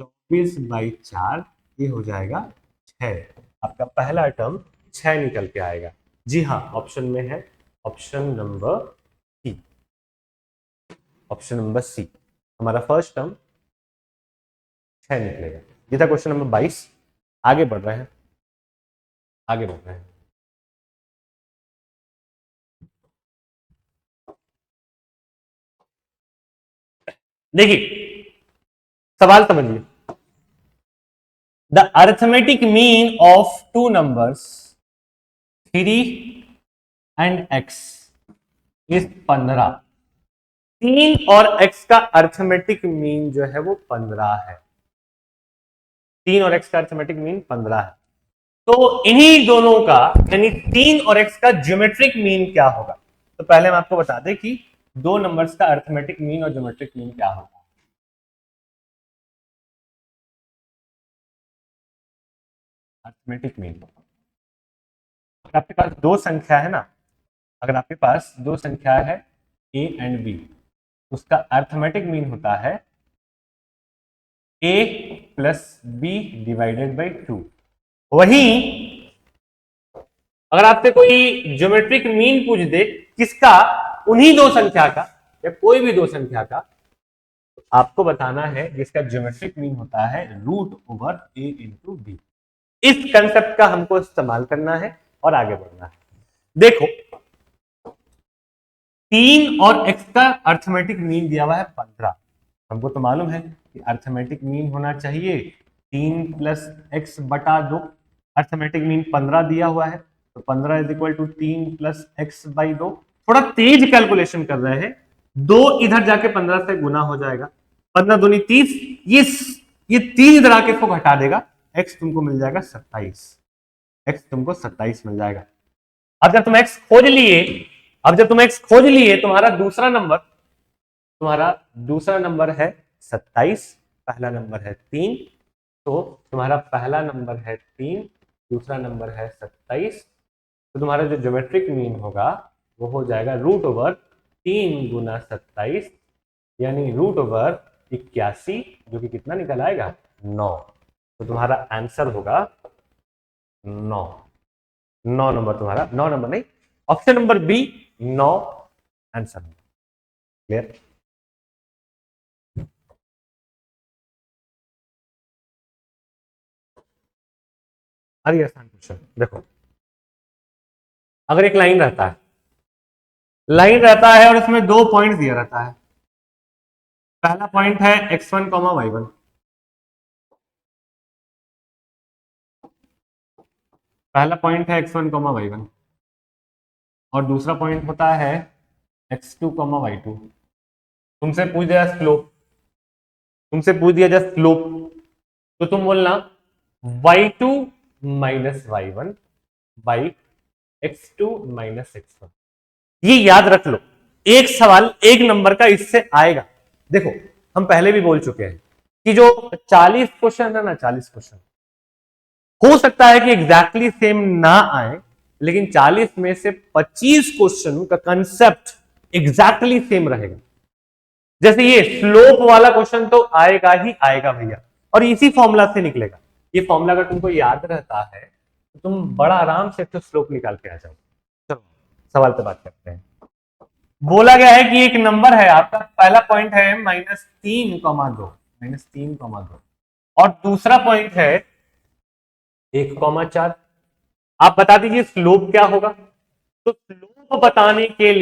24/4, ये हो जाएगा 6। आपका पहला टर्म 6 निकल के आएगा। जी हाँ, ऑप्शन में है, option number C, option number C हमारा फर्स्ट टर्म 6 निकलेगा। ये था क्वेश्चन नंबर 22। आगे बढ़ रहे हैं, आगे बढ़ रहे हैं। देखिए सवाल समझिए, the arithmetic mean of two numbers 3 and x is 15। 3 और x का अरिथमेटिक मीन जो है वो 15 है। 3 और x का अरिथमेटिक मीन 15 है। तो इन्हीं दोनों का यानी 3 और x का ज्योमेट्रिक मीन क्या होगा? तो पहले हम आपको बता दें कि दो नंबर्स का अरिथमेटिक मीन और ज्योमेट्रिक मीन क्या होगा। अरिथमेटिक मीन, अगर आपके पास दो संख्या है ना, अगर आपके पास दो संख्या है a एंड b, उसका अरिथमेटिक मीन होता है a plus b divided by 2। वहीं अगर आपसे कोई ज्योमेट्रिक मीन पूछ दे किसका, उन्हीं दो संख्या का या कोई भी दो संख्या का, तो आपको बताना है जिसका ज्योमेट्रिक मीन होता है root over a into b. इस कंसेप्ट का हमको इस्तेमाल करना है और आगे बढ़ना है। देखो 3 और x का अरिथमेटिक मीन दिया हुआ है 15। हमको तो मालूम है कि अरिथमेटिक मीन होना चाहिए 3 प्लस एक्स बटा 2। अरिथमेटिक मीन 15 दिया हुआ है, तो 15 is equal to 3 plus x by 2। थोड़ा तेज कैलकुलेशन कर रहे हैं, 2 इधर जाके 15 से गुना हो जाएगा, 15 दूनी 30, ये 3 इधर आके इसको घटा देगा, x तुमको मिल जाएगा 27। x तुमको 27 मिल जाएगा। अब जब तुम x खोज लिए, अब जब तुम x खोज लिए, तुम्हारा दूसरा नंबर है 27, पहला नंबर है 3, तो तुम्हारा पहला नंबर है 3, दूसरा नंबर है 27, तो तुम्हारा जो ज्योमेट्रिक मीन होगा वो हो जाएगा रूट ओवर 3 गुना 27, यानी रूट ओवर 81, जो कि कितना निकल आएगा 9। तो तुम्हारा आंसर होगा 9। 9 नंबर तुम्हारा, 9 नंबर नहीं, option number b 9 answer. Clear? अरे आसान क्वेश्चन देखो, अगर एक लाइन रहता है, लाइन रहता है और उसमें 2 पॉइंट दिया रहता है। पहला पॉइंट है x1, y1, पहला पॉइंट है x1, y1, और दूसरा पॉइंट होता है x2, y2। तुमसे पूछ दिया स्लोप, तुमसे पूछ दिया जाए स्लोप, तो तुम बोलना y2 minus y1 by x2 minus x1। ये याद रख लो, एक सवाल एक नंबर का इससे आएगा। देखो हम पहले भी बोल चुके हैं कि जो 40 क्वेश्चन है ना, 40 क्वेश्चन हो सकता है कि एग्जैक्टली सेम ना आए, लेकिन 40 में से 25 क्वेश्चन का कंसेप्ट एग्जैक्टली सेम रहेगा। जैसे ये स्लोप वाला क्वेश्चन तो आएगा ही आएगा भैया, और इसी फॉर्मूला से निकलेगा। ये फॉर्मूला अगर तुमको याद रहता है तो तुम बड़ा आराम से तो स्लोप निकाल के आ जाओ। चलो सवाल पे बात करते हैं। बोला गया है कि एक नंबर है आपका, पहला पॉइंट है -3,2, -3,2, और दूसरा पॉइंट है 1,4। आप बता दीजिए स्लोप क्या होगा। तो स्लोप बताने के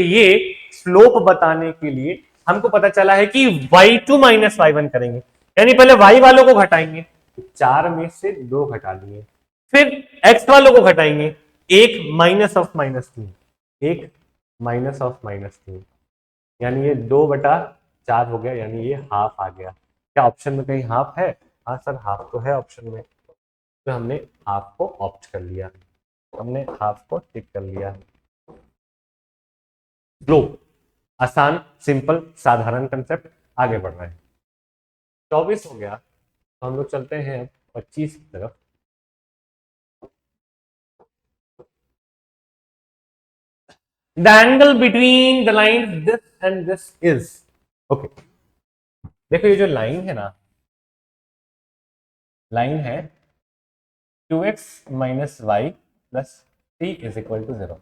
लिए हमको पता चला है कि y2 माइनस y1 करेंगे, यानी पहले y वालों को घटाएंगे, 4 में से 2 घटा लिए, फिर x वालों को घटाएंगे, 1 माइनस ऑफ -3, 1 माइनस ऑफ -3, यानी ये 2/4 हो गया, यानी ये हाफ आ गया। क्या ऑप्शन में कहीं हाफ है? हाँ सर, हाफ तो है ऑप्शन में, तो हमने हाफ को ऑप्ट कर लिया, हमने हाफ को टिक कर लिया। लो, आसान, सिंपल, साधारण कंसेप्ट, आगे बढ़ रहे हैं। 24 हो गया, तो हम लोग चलते हैं 25 की तरफ। The angle between the line this and this is, okay, देखो ये जो लाइन है ना, लाइन है 2x minus y plus 3 is equal to 0।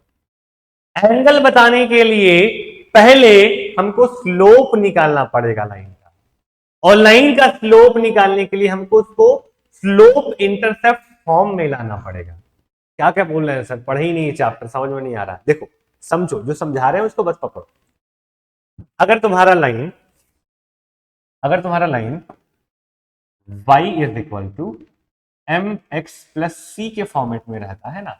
Angle बताने के लिए पहले हमको स्लोप निकालना पड़ेगा लाइन का, और लाइन का स्लोप निकालने के लिए हमको उसको स्लोप इंटरसेप्ट फॉर्म में लाना पड़ेगा। क्या क्या बोल रहे हैं सर, पढ़े ही नहीं चैप्टर, समझ में नहीं आ रहा। देखो समझो, जो समझा रहे हैं उसको बस पकड़ो। अगर तुम्हारा लाइन, अगर तुम्हारा line y is equal to M X plus C के फॉर्मेट में रहता है ना,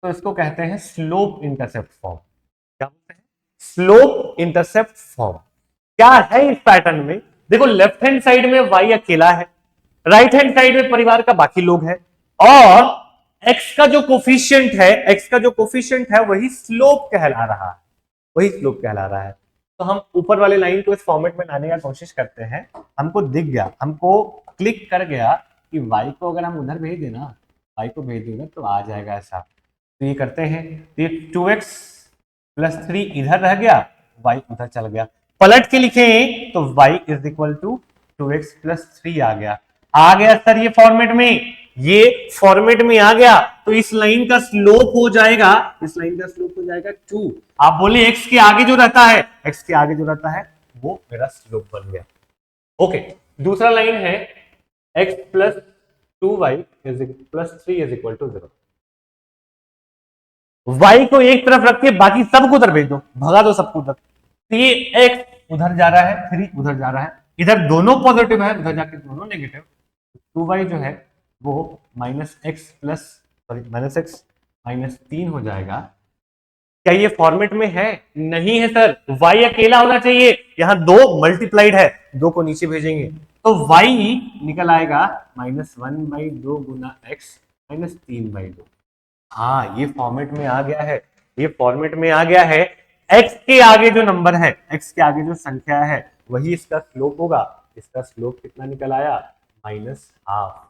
तो इसको कहते हैं स्लोप इंटरसेप्ट फॉर्म। क्या बोलते हैं? Slope intercept form. क्या है इस पैटर्न में? देखो लेफ्ट हैंड साइड में y अकेला है, राइट हैंड साइड में परिवार का बाकी लोग हैं, और x का जो कोफिशिएंट है, x का जो कोफिशिएंट है वही स्लोप कहला रहा है, वही स्लोप कहला रहा है। तो हम ऊपर वाले लाइन को इस फॉर्मेट में लाने का कोशिश करते हैं। हमको दिख गया, हमको क्लिक कर गया कि y को अगर हम उधर भेज देना, y को भेज देना तो आ जाएगा ऐसा। तो ये करते हैं, तो ये 2x प्लस 3 इधर रह गया, y उधर चल गया। पलट के लिखें तो y is equal to 2x plus 3 आ गया सर ये फॉर्मेट में, ये फॉर्मेट में आ गया। तो इस लाइन का स्लोप हो जाएगा, इस लाइन का स्लोप हो जाएगा 2। आप बोले x के आगे जो रहता है, x के आगे जो रहता है वो मेरा स्लोप बन गया। ओके, दूसरा लाइन है x plus 2y plus 3 is equal to 0। y को एक तरफ रख के बाकी सबको उधर भेज दो, भगा दो सबको उधर। तो ये x उधर जा रहा है, 3 उधर जा रहा है, इधर दोनों पॉजिटिव है, उधर जाके दोनों नेगेटिव। 2y जो है वो minus x plus, sorry minus x minus 3 हो जाएगा। क्या ये फॉर्मेट में है? नहीं है सर, y अकेला होना चाहिए, यहां दो मल्टीप्लाइड है, दो को नीचे भेजेंगे तो y निकल आएगा -1/2 गुना x माइनस 3/2। हाँ ये फॉर्मेट में आ गया है, ये फॉर्मेट में आ गया है। x के आगे जो नंबर है, x के आगे जो संख्या है वही इसका स्लोप होगा। इसका स्लोप कितना निकल आया? -हाफ।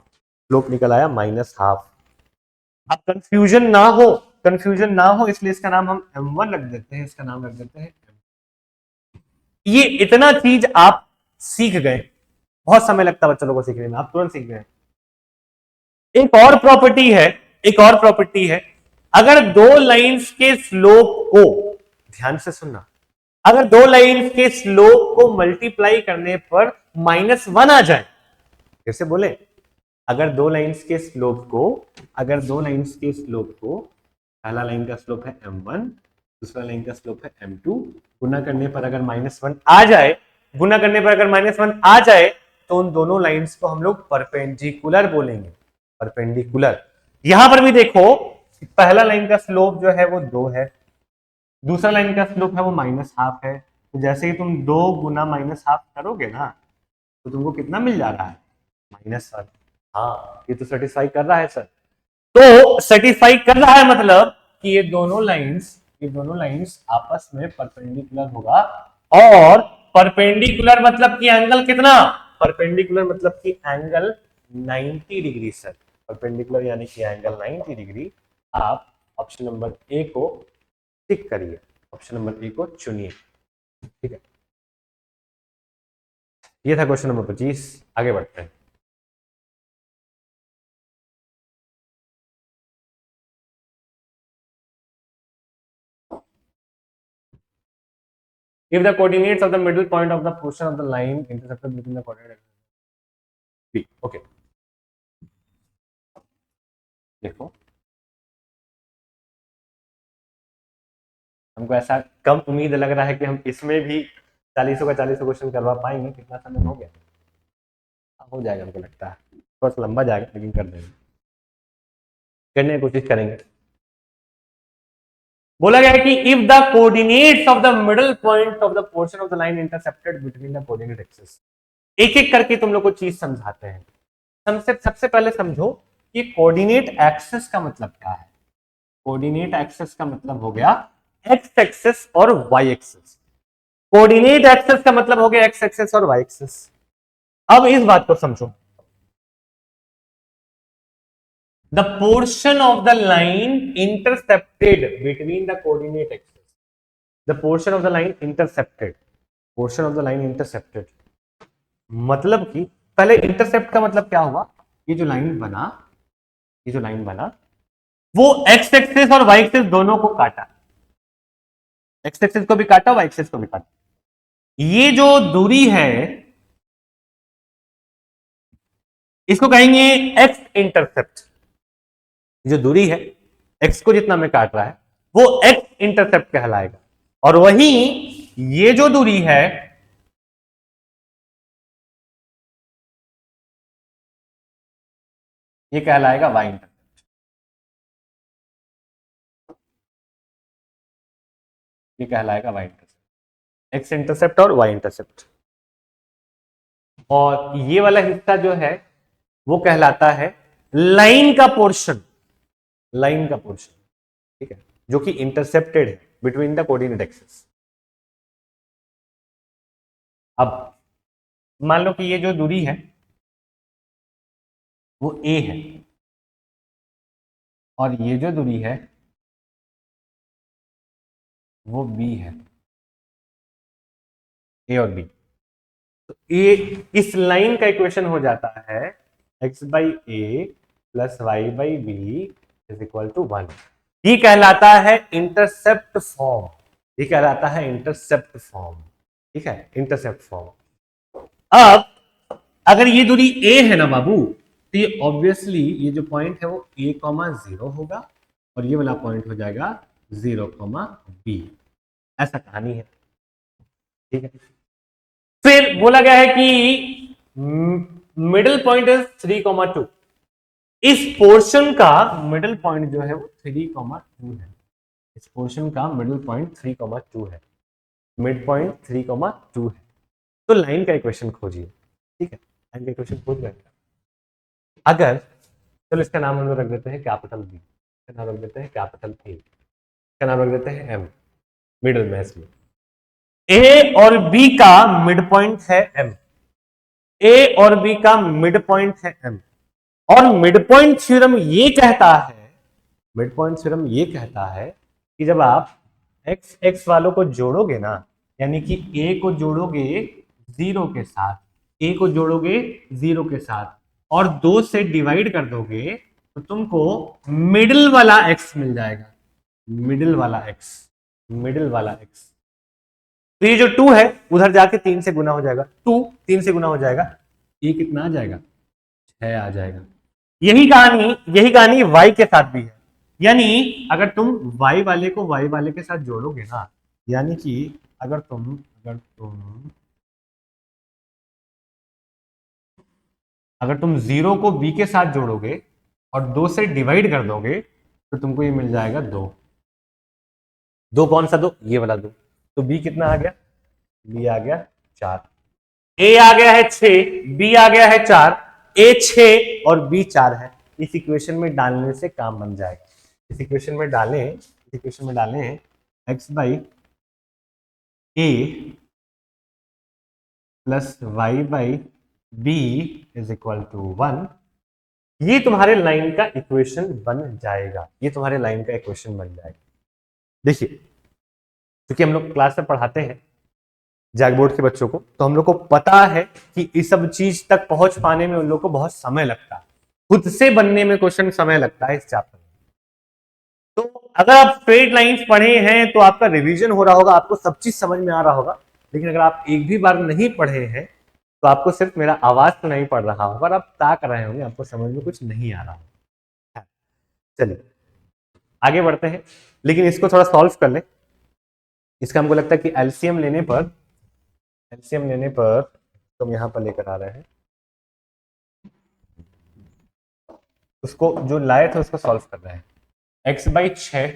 स्लोप निकल आया -हाफ। अब कंफ्यूजन ना हो, कंफ्यूजन ना हो इसलिए इसका नाम हम m1 रख देते हैं, इसका नाम रख देते हैं। ये इतना चीज आप सीख गए, बहुत समय लगता है बच्चों लोगों को सीखने में, आप तुरंत सीख गए। एक और प्रॉपर्टी है, एक और प्रॉपर्टी है, अगर दो लाइंस के स्लोप को, ध्यान से सुनना, अगर दो लाइंस के स्लोप को मल्टीप्लाई करने पर -1 आ जाए, कैसे बोले, अगर दो लाइंस के स्लोप को, अगर दो लाइंस के स्लोप को, पहला लाइन का स्लोप है m1, दूसरा लाइन का स्लोप है m2, गुना करने पर अगर -1 आ जाए, गुना करने पर अगर -1 आ जाए तो उन दोनों लाइंस को हम लोग परपेंडिकुलर बोलेंगे, परपेंडिकुलर। यहां पर भी देखो, पहला लाइन का स्लोप जो है वो 2 है, दूसरा लाइन का स्लोप है वो -हाफ है। तो जैसे ही तुम 2 गुना -हाफ करोगे ना, तो तुमको कितना मिल जा रहा है? -1। हाँ ये तो सेटिस्फाई कर रहा है सर, तो सेटिस्फाई कर रहा है मतलब कि ये दोनों लाइंस, ये दोनों लाइंस आपस में परपेंडिकुलर होगा। और परपेंडिकुलर मतलब कि एंगल कितना? परपेंडिकुलर मतलब कि एंगल 90 डिग्री सर, परपेंडिकुलर यानी कि एंगल 90 डिग्री। आप ऑप्शन नंबर ए को टिक करिए, ऑप्शन नंबर ए को चुनिए, ठीक है। ये था क्वेश्चन नंबर 25, आगे बढ़ते हैं। If the coordinates of the middle point of the portion of the line intersected between the coordinate B, okay. देखो हमको ऐसा कम उम्मीद लग रहा है कि हम इसमें भी 40 का 40 क्वेश्चन करवा पाएंगे। कितना समय हो गया? हो जाएगा, हमको लगता है थोड़ा सा लंबा जाएगा लेकिन कर देंगे, करने की कोशिश करेंगे। बोला गया है कि if the coordinates of the middle point of the portion of the line intercepted between the coordinate axis, एक एक करके तुम लोग को चीज समझाते हैं। सबसे पहले समझो कि कोऑर्डिनेट एक्सिस का मतलब क्या है। कोऑर्डिनेट एक्सिस का मतलब हो गया एक्स एक्सिस और वाई एक्सिस। कोऑर्डिनेट एक्सिस का मतलब हो गया एक्स एक्सिस और वाई एक्सिस। अब इस बात को समझो, the portion of the line intercepted between the coordinate axis, the portion of the line intercepted, portion of the line intercepted मतलब कि पहले इंटरसेप्ट का मतलब क्या हुआ, ये जो लाइन बना, ये जो लाइन बना वो एक्स एक्सिस और वाई एक्सिस दोनों को काटा, एक्स एक्सिस को भी काटा, वाई एक्सिस को भी काटा। ये जो दूरी है इसको कहेंगे एक्स इंटरसेप्ट। जो दूरी है एक्स को जितना में काट रहा है वो एक्स इंटरसेप्ट कहलाएगा। और वही ये जो दूरी है ये कहलाएगा वाई इंटरसेप्ट। ये कहलाएगा वाई इंटरसेप्ट, एक्स इंटरसेप्ट और वाई इंटरसेप्ट। और ये वाला हिस्सा जो है वो कहलाता है लाइन का पोर्शन, लाइन का पोर्शन, ठीक है, जो कि इंटरसेप्टेड है बिटवीन द कोऑर्डिनेट एक्सिस। अब मान लो कि ये जो दूरी है वो a है और ये जो दूरी है वो b है, a और b। तो ए, इस लाइन का इक्वेशन हो जाता है x by a plus y by b is equal to 1। ये कहलाता है इंटरसेप्ट फॉर्म, ये कहलाता है इंटरसेप्ट फॉर्म, ठीक है, इंटरसेप्ट फॉर्म। अब अगर ये दूरी a है ना बाबू, तो ये ऑब्वियसली ये जो पॉइंट है वो a कॉमा 0 होगा और ये वाला पॉइंट हो जाएगा 0 कॉमा b। ऐसा कहानी है, ठीक है। फिर बोला गया है कि मिडिल पॉइंट इज 3,2। इस पोर्शन का मिडिल पॉइंट जो है वो 3,2 है। इस पोर्शन का मिडिल पॉइंट 3,2 है, मिड पॉइंट 3,2 है। तो लाइन का इक्वेशन खोजिए, ठीक है, लाइन का इक्वेशन खोज रहे हैं। अगर चलो इसका नाम हम लोग रख देते हैं कैपिटल बी, इसका नाम रख देते हैं कैपिटल ए, इसका नाम रख देते हैं एम, मिडिल में इसमें ए और बी का मिड पॉइंट है एम, ए और बी का मिड पॉइंट है एम। और मिड पॉइंट थ्योरम ये कहता है, मिड पॉइंट थ्योरम ये कहता है कि जब आप एक्स एक्स वालों को जोड़ोगे ना, यानी कि ए को जोड़ोगे 0 के साथ, ए को जोड़ोगे 0 के साथ और 2 से डिवाइड कर दोगे तो तुमको मिडिल वाला एक्स मिल जाएगा, मिडिल वाला एक्स, मिडिल वाला एक्स। तो ये जो 2 है उधर जाके 3 से गुना हो जाएगा, 2 3 से गुना हो जाएगा, ये कितना आ जाएगा, 6 आ जाएगा। यही कहानी y के साथ भी है। यानी अगर तुम y वाले को y वाले के साथ जोड़ोगे ना, यानी कि अगर तुम अगर तुम 0 को b के साथ जोड़ोगे और 2 से डिवाइड कर दोगे तो तुमको ये मिल जाएगा 2। 2 कौन सा 2, ये वाला 2। तो b कितना आ गया, b आ गया 4, a आ गया है 6, b आ गया है 4, a 6 और b 4 है। इस इक्वेशन में डालने से काम बन जाएगा। इस इक्वेशन में डालें x by a plus y by b is equal to 1। ये तुम्हारे लाइन का इक्वेशन बन जाएगा, ये तुम्हारे लाइन का इक्वेशन बन जाएगा। देखिए, क्योंकि हम लोग क्लास में पढ़ाते हैं जैक बोर्ड के बच्चों को, तो हम लोग को पता है कि इस सब चीज तक पहुंच पाने में उन लोग को बहुत समय लगता है, खुद से बनने में क्वेश्चन समय लगता है इस चैप्टर में। तो अगर आप स्ट्रेट लाइंस पढ़े हैं तो आपका रिवीजन हो रहा होगा, आपको सब चीज समझ में आ रहा होगा। लेकिन अगर आप एक भी बार नहीं पढ़े हैं तो आपको सिर्फ मेरा आवाज तो नहीं पड़ रहा होगा और आप ताक रहे होंगे, आपको समझ में कुछ नहीं आ रहा होगा। चलिए आगे बढ़ते हैं, लेकिन इसको थोड़ा सॉल्व कर लें। इसका हमको लगता है कि एलसीएम लेने पर तुम यहां पर लेकर आ रहे हैं, उसको जो लाए थे उसको सॉल्व कर रहे हैं। x by 6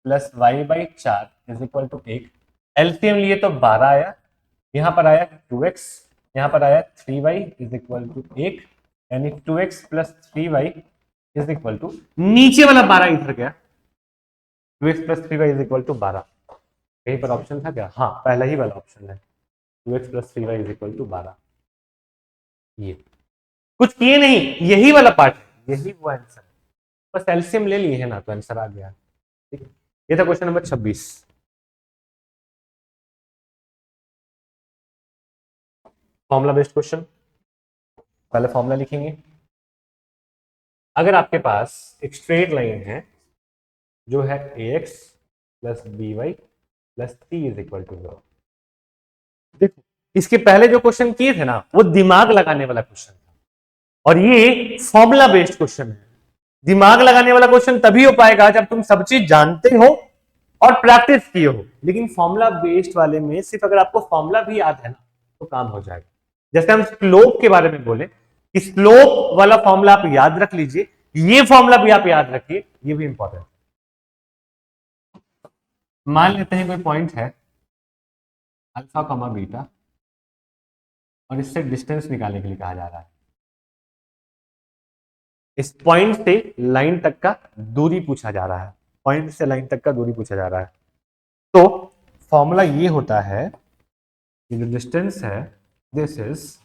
plus y by 4 is equal to 1। LCM लिए तो 12 आया, यहां पर आया 2x यहां पर आया 3y इज इक्वल टू 1, यानी 2x plus 3y is equal to, नीचे वाला 12 इधर गया, 2x plus 3y is equal to 12। यहीं पर ऑप्शन था क्या? हाँ, पहला ही वाला ऑप्शन है, 2x plus 3y is equal to 12। ये कुछ किए नहीं, यही वाला पार्ट है, यही वो आंसर है, बस एलसीएम ले लिए है ना तो आंसर आ गया। ठीक है, ये था question number 26। Formula based question, पहले फॉर्मूला लिखेंगे। अगर आपके पास एक स्ट्रेट लाइन है जो है ax plus b y plus c is equal to 0। देखो, इसके पहले जो क्वेश्चन किए थे ना वो दिमाग लगाने वाला क्वेश्चन था, और ये फॉर्मूला बेस्ड क्वेश्चन है। दिमाग लगाने वाला क्वेश्चन तभी हो पाएगा जब तुम सब चीज जानते हो और प्रैक्टिस किए हो। लेकिन फॉर्मूला बेस्ड वाले में सिर्फ अगर आपको फॉर्मूला भी याद है ना तो काम हो जाएगा। जैसे हम स्लोप के बारे में बोले कि स्लोप वाला फॉर्मूला आप याद रख लीजिए, ये फॉर्मूला भी आप याद रखिए, ये भी इंपॉर्टेंट। मान लेते हैं कोई पॉइंट है अल्फा कमा बीटा, और इससे डिस्टेंस निकालने के लिए कहा जा रहा है। इस पॉइंट से लाइन तक का दूरी पूछा जा रहा है, पॉइंट से लाइन तक का दूरी पूछा जा रहा है। तो फॉर्मूला ये होता है कि जो डिस्टेंस है this is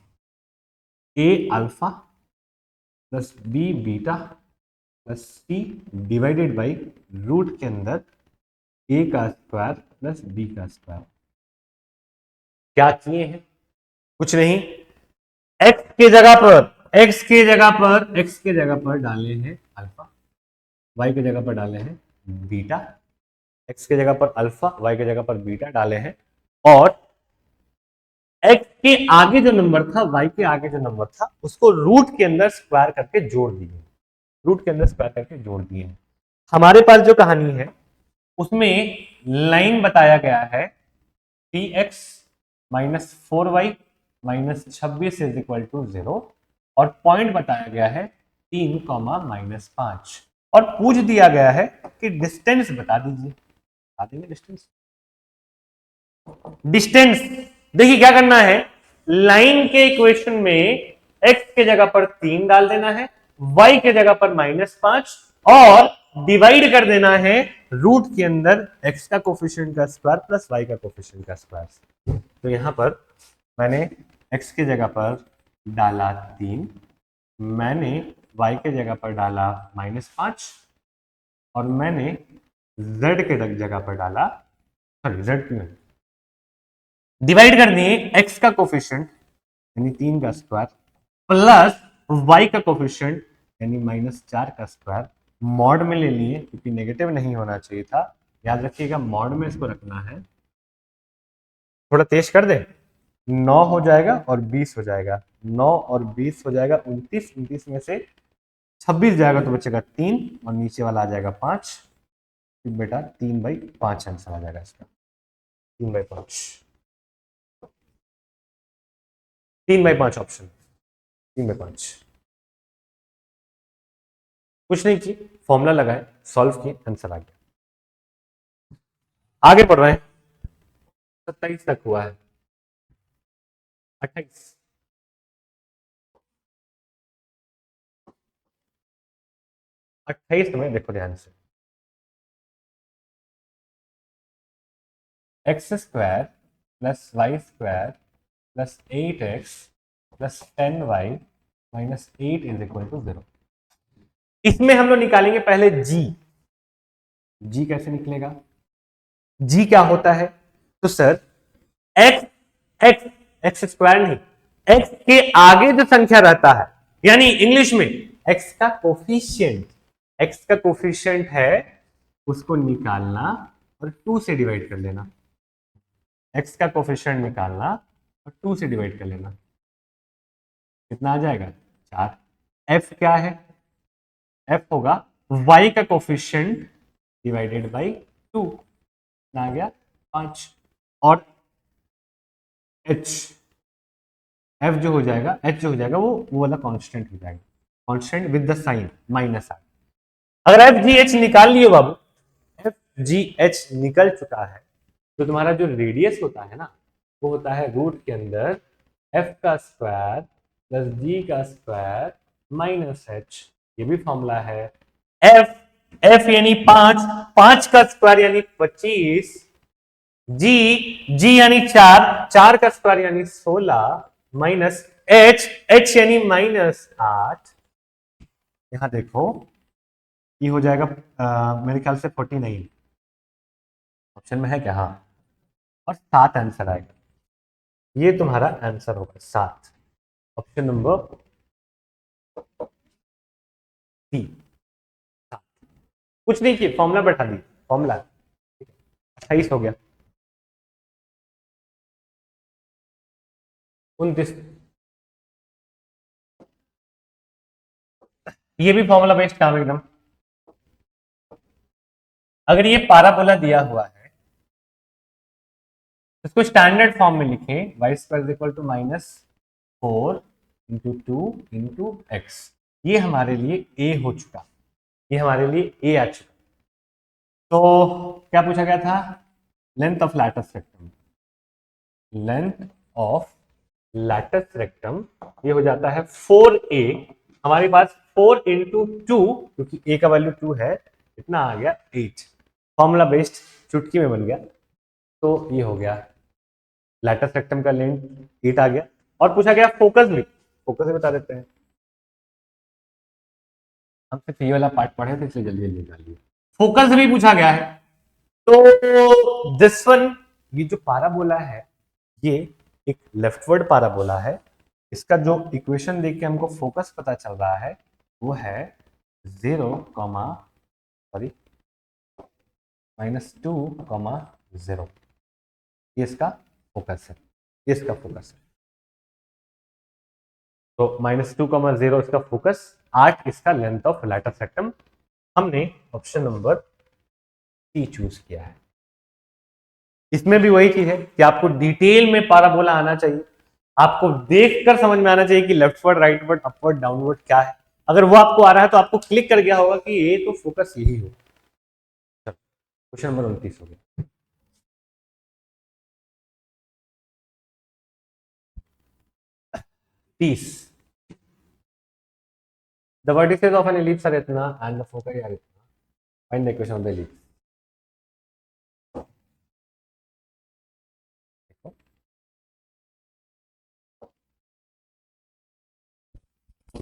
a alpha plus b beta plus c divided by root के अंदर ए का स्क्वायर प्लस बी का स्क्वायर। क्या किए हैं? कुछ नहीं, एक्स के जगह पर डाले हैं अल्फा, वाई की जगह पर डाले हैं बीटा, एक्स की जगह पर अल्फा, वाई की जगह पर बीटा डाले हैं, और एक्स के आगे जो नंबर था, वाई के आगे जो नंबर था, उसको रूट के अंदर स्क्वायर करके जोड़ दिए, रूट के अंदर स्क्वायर करके जोड़ दिए। हमारे पास जो कहानी है उसमें लाइन बताया गया है t x minus 4y minus 26 is equal to 0, और पॉइंट बताया गया है 3 कॉमा माइनस 5, और पूछ दिया गया है कि डिस्टेंस बता दीजिए। बता देंगे डिस्टेंस। डिस्टेंस देखिए क्या करना है, लाइन के इक्वेशन में x के जगह पर 3 डाल देना है, y के जगह पर -5, और डिवाइड कर देना है रूट के अंदर x का कोफिशिएंट का स्क्वायर प्लस y का कोफिशिएंट का स्क्वायर। तो यहां पर मैंने x की जगह पर डाला 3, मैंने y के जगह पर डाला -5, और मैंने z के जगह पर डाला, सॉरी z की डिवाइड कर दिए x का कोफिशिएंट यानी 3 का स्क्वायर प्लस y का कोफिशिएंट यानी -4 का स्क्वायर, मॉड में ले लिए क्योंकि नेगेटिव नहीं होना चाहिए था। याद रखिएगा मॉड में इसको रखना है। थोड़ा तेज कर दे, 9 हो जाएगा और 20 हो जाएगा, 9 और 20 हो जाएगा 29, 29 में से 26 जाएगा तो बचेगा 3, और नीचे वाला आ जाएगा 5। बेटा 3/5 आंसर आ जाएगा इसका, 3/5, 3/5 ऑप्शन, 3/5। कुछ नहीं किए, फॉर्मूला लगाए, सॉल्व किए, आंसर आ गया। आगे बढ़ रहे हैं, 27 तक हुआ है, 28, 28 में देखो ध्यान से, x square plus y square plus 8x plus 10y minus 8 is equal to 0। इसमें हम लोग निकालेंगे पहले जी कैसे निकलेगा? जी क्या होता है? तो sir x x x square नहीं, एक्स के आगे जो संख्या रहता है, यानी इंग्लिश में एक्स का कोफिशिएंट, एक्स का कोफिशिएंट है उसको निकालना और 2 से डिवाइड कर लेना, एक्स का कोफिशिएंट निकालना और 2 से डिवाइड कर लेना, कितना आ जाएगा? 4। एफ क्या है? एफ होगा y का कोफिशिएंट डिवाइडेड बाई 2, आ गया 5, और h f जो हो जाएगा, h जो हो जाएगा वो वाला कांस्टेंट हो जाएगा, constant with the sign minus r. अगर एफ जी एच निकाल लियो बाबू, एफ जी एच निकल चुका है, तो तुम्हारा जो रेडियस होता है ना वो होता है रूट के अंदर एफ का स्क्वायर प्लस जी का स्क्वायर माइनस एच, ये भी फॉर्मूला है। एफ एफ यानी 5, 5 का स्क्वायर यानी 25, जी जी यानी 4, 4 का स्क्वायर यानी 16 माइनस एच एच यानी -8। यहां देखो ये हो जाएगा मेरे ख्याल से 49 ऑप्शन में है क्या? हाँ, और 7 आंसर आएगा। ये तुम्हारा आंसर होगा 7, ऑप्शन नंबर सी। कुछ नहीं किया, फॉर्मूला बैठा दी, फॉर्मूला 28 हो गया, 29। ये भी फॉर्मूला बेस्ड काम एकदम। अगर ये पाराबोला दिया हुआ है, इसको स्टैंडर्ड फॉर्म में लिखें, y square equal to -4 into 2 into x. ये हमारे लिए ए हो चुका, ये हमारे लिए ए आ चुका। तो क्या पूछा गया था? Length of latus rectum, length of latus rectum ये हो जाता है 4a। हमारे पास 4 इंटू 2, क्योंकि a का वैल्यू 2 है, इतना आ गया 8। फॉर्मूला बेस्ड चुटकी में बन गया। तो ये हो गया लैटस रेक्टम का लेंथ 8 आ गया। और पूछा गया फोकस भी, फोकस भी बता देते हैं। हम सिर्फ ये वाला पार्ट पढ़े थे इसलिए जल्दी जल्दी निकाल लिया। फोकस भी पूछा गया है। तो दिस वन, ये जो पाराबोला है ये एक लेफ्टवर्ड पाराबोला है। इसका जो इक्वेशन देख के हमको फोकस पता चल रहा है वो है 0, सॉरी -2, 0। ये इसका फोकस है, ये इसका फोकस है। तो -2, 0 इसका फोकस, 8 इसका लेंथ ऑफ लैटस रेक्टम। हमने ऑप्शन नंबर सी चूज किया है। इसमें भी वही चीज है कि आपको डिटेल में पाराबोला आना चाहिए, आपको देखकर समझ में आना चाहिए कि लेफ्टवर्ड, राइटवर्ड, अपवर्ड, डाउनवर्ड क्या है। अगर वो आपको आ रहा है तो आपको क्लिक कर गया होगा कि ये तो फोकस यही हो। क्वेश्चन नंबर 29 हो गया। 30, the vertices of an ellipse are इतना एंड द फोकस आर इतना, find the equation of the ellipse.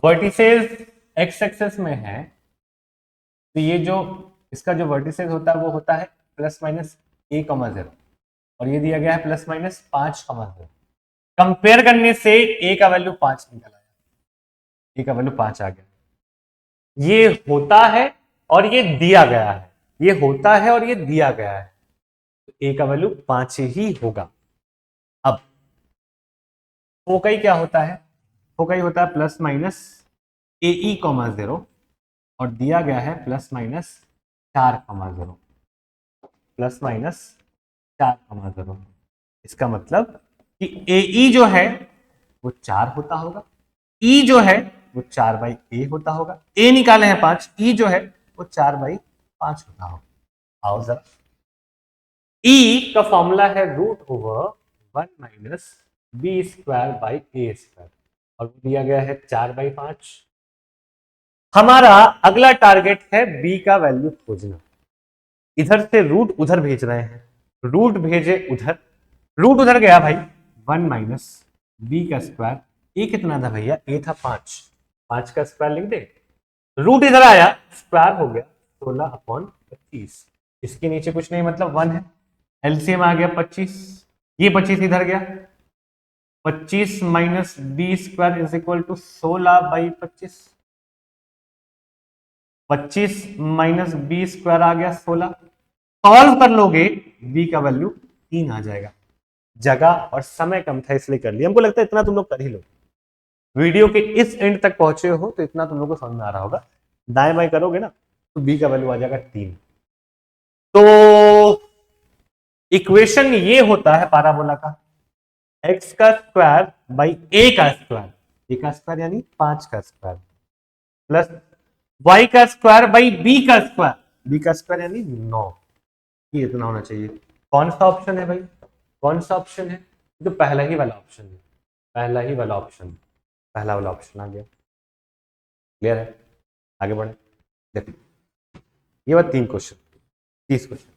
Vertices x axis में है, तो ये जो इसका जो वर्टिसेस होता है वो होता है +-a, 0, और ये दिया गया है +-5, 0। कंपेयर करने से a का वैल्यू 5 निकल आया, a का वैल्यू 5 आ गया। ये होता है और ये दिया गया है, ये होता है और ये दिया गया है, तो a का वैल्यू 5 ही होगा। अब फोकई क्या होता है? फोकई होता है +-ae, 0, और दिया गया है +-4, 0, +-4, 0। इसका मतलब कि ae जो है वो 4 होता होगा, e जो है वो 4/a होता होगा। a निकाले हैं 5, e जो है वो 4/5 होता होगा। आओ जरा, e का फॉर्मूला है √1 - b²/a², और दिया गया है 4/5। हमारा अगला टारगेट है b का वैल्यू खोजना। इधर से रूट उधर भेज रहे हैं, रूट भेजे उधर, रूट उधर गया भाई, 1 - b²। ए कितना था भैया? ए था 5, 5 का स्क्वायर लिख दे। रूट इधर आया, स्क्वायर हो गया 16/25। इसके नीचे कुछ नहीं, मतलब 1 है। एलसीएम आ गया 25, ये 25 इधर गया, 25 - b² = 16/25। 25 - b² आ गया 16। सॉल्व कर लोगे, b का वैल्यू 3 आ जाएगा। जगह और समय कम था इसलिए कर लिया। हमको लगता है इतना तुम लोग कर ही लो, वीडियो के इस एंड तक पहुंचे हो तो इतना तुम लोग को समझ में आ रहा होगा। दाएं बाएं करोगे ना तो b का वैल्यू आ जाएगा 3। तो इक्वेशन ये होता है पाराबोला का, x का स्क्वायर बाई a का स्क्वायर, a का स्क्वायर यानी 5 का स्क्वायर, प्लस y का स्क्वायर बाई b का स्क्वायर, b का स्क्वायर यानी 9। ये इतना होना चाहिए। कौन सा ऑप्शन है भाई? कौन सा ऑप्शन है? तो पहला ही वाला ऑप्शन है। पहला ही वाला ऑप्शन, पहला वाला ऑप्शन आ गया। क्लियर है? आगे बढ़े। देखो ये बात 3 क्वेश्चन, 30 क्वेश्चन।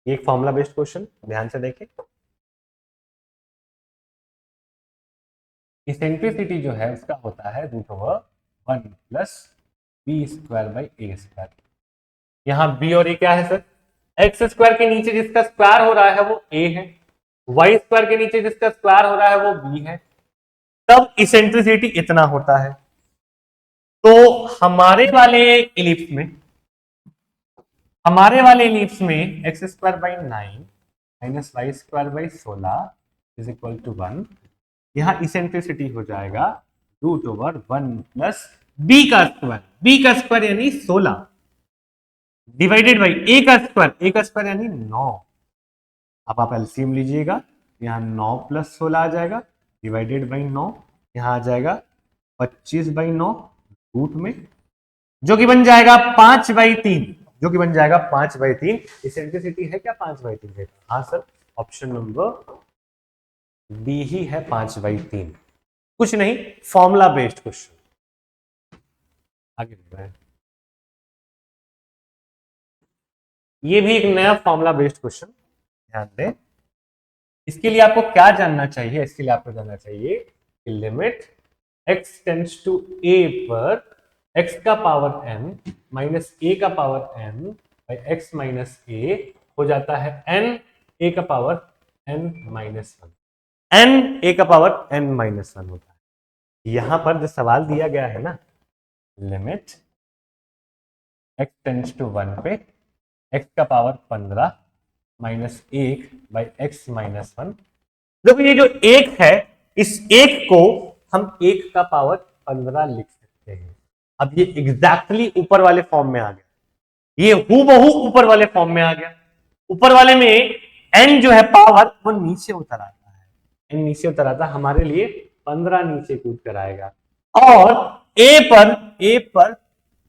एक फॉर्मूला बेस्ड क्वेश्चन, ध्यान से देखें। इसेंट्रिसिटी जो है उसका होता है √1 plus b square by a square. यहाँ बी और ए क्या है सर? एक्स स्क्वायर के नीचे जिसका स्क्वायर हो रहा है वो ए है, वाई स्क्वायर के नीचे जिसका स्क्वायर हो रहा है वो बी है, तब इसेंट्रिसिटी इतना होता है। तो हमारे वाले इलिप्स में x square by 9 minus y square by 16 is equal to 1। यहां इसेंट्रिसिटी हो जाएगा √1 प्लस बी का स्क्वायर यानी 16 डिवाइडेड बाई ए का स्क्वायर यानी 9। अब आप एलसीएम लीजिएगा, यहाँ 9 प्लस 16 आ जाएगा डिवाइडेड बाई 9, यहाँ आ जाएगा 25 बाई 9 रूट में, जो कि बन जाएगा 5/3, जो कि बन जाएगा 5/3। इसेंट्रिसिटी है क्या 5/3 है? हाँ सर, ऑप्शन नंबर बी ही है 5/3। कुछ नहीं, फॉर्मूला बेस्ड क्वेश्चन। आगे बढ़ रहे हैं। ये भी एक नया फॉर्मूला बेस्ड क्वेश्चन, ध्यान दें। इसके लिए आपको क्या जानना चाहिए? इसके लिए आपको जानना चाहिए कि limit x tends to a पर x का पावर n माइनस a का power n by x minus a हो जाता है n a का power n minus 1। n a का पावर n माइनस 1 होता है। यहां पर जो सवाल दिया गया है ना, लिमिट x टेंड्स टू 1 पे x का power 15 minus 1 by x minus 1। देखो ये जो 1 है, इस 1 को हम 1 का पावर 15 लिख सकते हैं। अब ये एग्जैक्टली ऊपर वाले फॉर्म में आ गया, ये हूबहू ऊपर वाले फॉर्म में आ गया। ऊपर वाले में n जो है पावर वो नीचे उतर आता है, n नीचे उतर आता है, हमारे लिए 15 नीचे कूद कर आएगा। और a पर